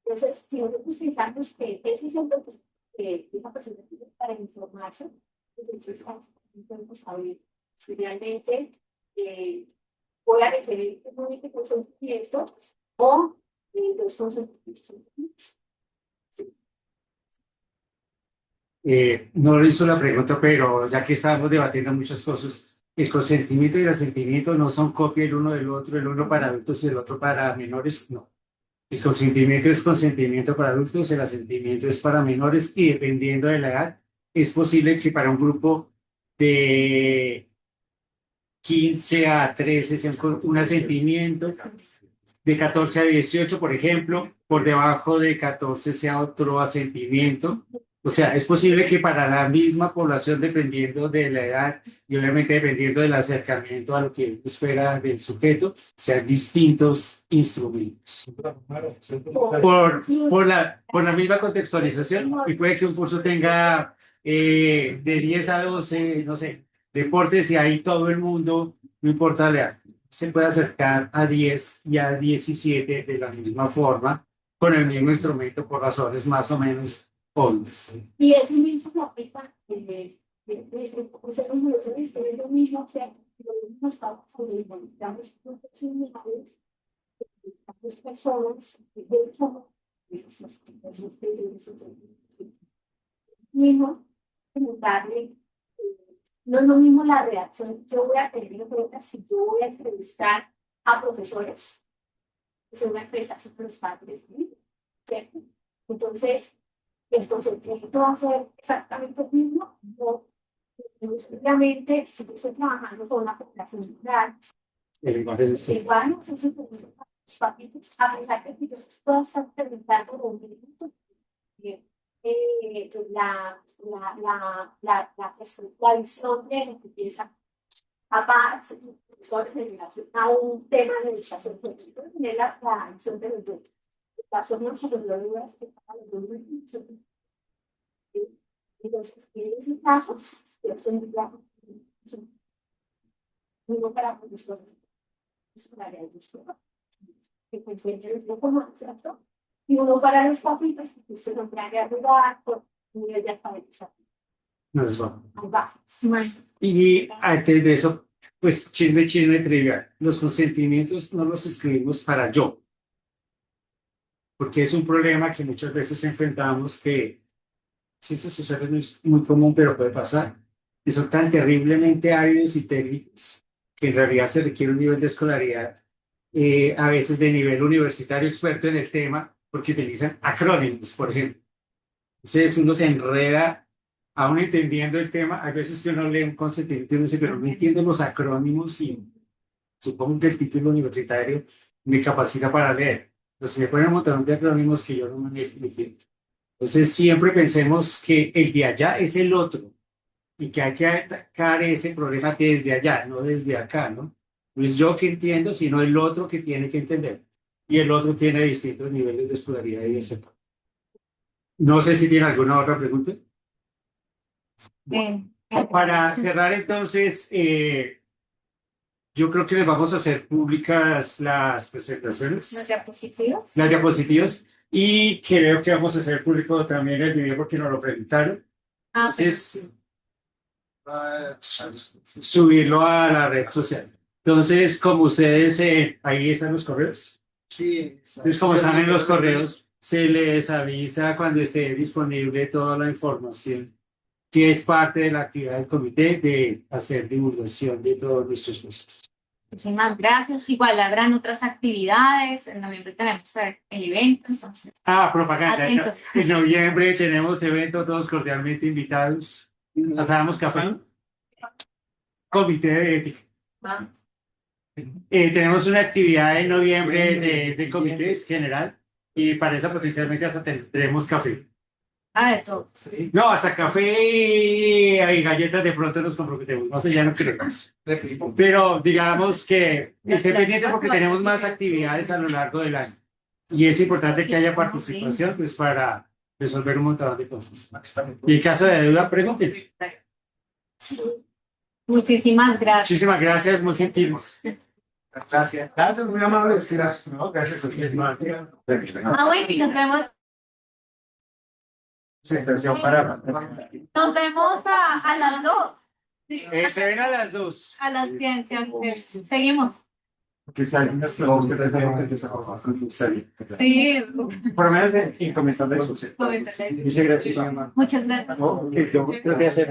Entonces, si nosotros pensamos que ese es el propósito que esa persona tiene para informarse, entonces podemos saber si realmente voy a referir únicamente consentimiento o los consentimientos. No le hizo la pregunta, pero ya que estábamos debatiendo muchas cosas, el consentimiento y el asentimiento no son copia el uno del otro, el uno para adultos y el otro para menores, no. El consentimiento es consentimiento para adultos, el asentimiento es para menores y dependiendo de la edad, es posible que para un grupo de 15 a 13 sea un asentimiento, de 14 a 18, por ejemplo, por debajo de 14 sea otro asentimiento. O sea, es posible que para la misma población, dependiendo de la edad y obviamente dependiendo del acercamiento a lo que uno espera del sujeto, sean distintos instrumentos. Por la misma contextualización, y puede que un curso tenga de 10 a 12, no sé, deportes y ahí todo el mundo, no importa la edad, se puede acercar a 10 y a 17 de la misma forma, con el mismo instrumento por razones más o menos obvias. Y eso mismo se aplica es lo mismo, o sea, lo mismo está cuando involucramos profesionales, las personas, mismo, darle, no es lo mismo la reacción que yo voy a tener en cuenta si yo voy a entrevistar a profesores, se voy a expresar sobre los padres, ¿cierto? Entonces, el consentimiento va a ser exactamente el mismo, no necesariamente si yo estoy trabajando con una población rural, El lenguaje es el van a hacer su los papitos, a pesar de que yo pueda estar preguntando lo mismo, la visión de lo que piensa aparte sobre relación a un tema de educación política, tener la visión de los dos. Las formas sobre los dudas que para los dos. Entonces, en ese caso, yo tendría uno para profesores escolares que encuentren el poco ¿cierto? Y uno para los papitos, que se lo trae a ayudar por nivel de alfabetización. nos va. Bueno, Y antes de eso, pues chisme trivial. Los consentimientos no los escribimos para yo, porque es un problema que muchas veces enfrentamos que ciencias sociales no es muy común, pero puede pasar, que son tan terriblemente áridos y técnicos que en realidad se requiere un nivel de escolaridad, a veces de nivel universitario experto en el tema, porque utilizan acrónimos, por ejemplo. Entonces uno se enreda, aún entendiendo el tema, hay veces que uno lee un consentimiento y uno dice, pero no entiendo los acrónimos y supongo que el título universitario me capacita para leer. Entonces me ponen un montón de acrónimos que yo no manejo. Entonces siempre pensemos que el de allá es el otro y que hay que atacar ese problema desde allá, no desde acá, ¿no? No es yo que entiendo, sino el otro que tiene que entender. Y el otro tiene distintos niveles de escolaridad y de sepa. No sé si tiene alguna otra pregunta. eh, Para cerrar entonces, yo creo que les vamos a hacer públicas las presentaciones. los diapositivas. Las diapositivas y creo que vamos a hacer público también el video porque nos lo preguntaron. Ah, Entonces, subirlo a la red social. Entonces, como ustedes, ahí están los correos. Sí. Entonces, como están en los correos, se les avisa cuando esté disponible toda la información que es parte de la actividad del comité de hacer divulgación de todos nuestros procesos. muchísimas gracias. Igual habrán otras actividades. En noviembre tenemos el evento. Entonces, Propaganda. atentos. En noviembre tenemos evento, todos cordialmente invitados. Hasta damos café. Comité de ética. Ah, Tenemos una actividad en noviembre de comité general y para esa potencialmente hasta tendremos café. de todo. No, hasta café y galletas de pronto nos comprometemos, más allá no creo. Pero digamos que esté pendiente porque tenemos más actividades a lo largo del año y es importante que haya participación pues para resolver un montón de cosas. Y en caso de duda, pregunten. Muchísimas gracias. Muchísimas gracias, muy gentiles. Gracias. Gracias, muy amable. Gracias. No, gracias. Bueno, y nos vemos. Presentación para. Nos vemos a las 2. Se ven a las 2. A las ciencias. Seguimos. Que salen las cosas que tenemos que Sí. por lo menos en comenzando el suceso. Muchas gracias, mamá. Muchas gracias. Yo creo que hacer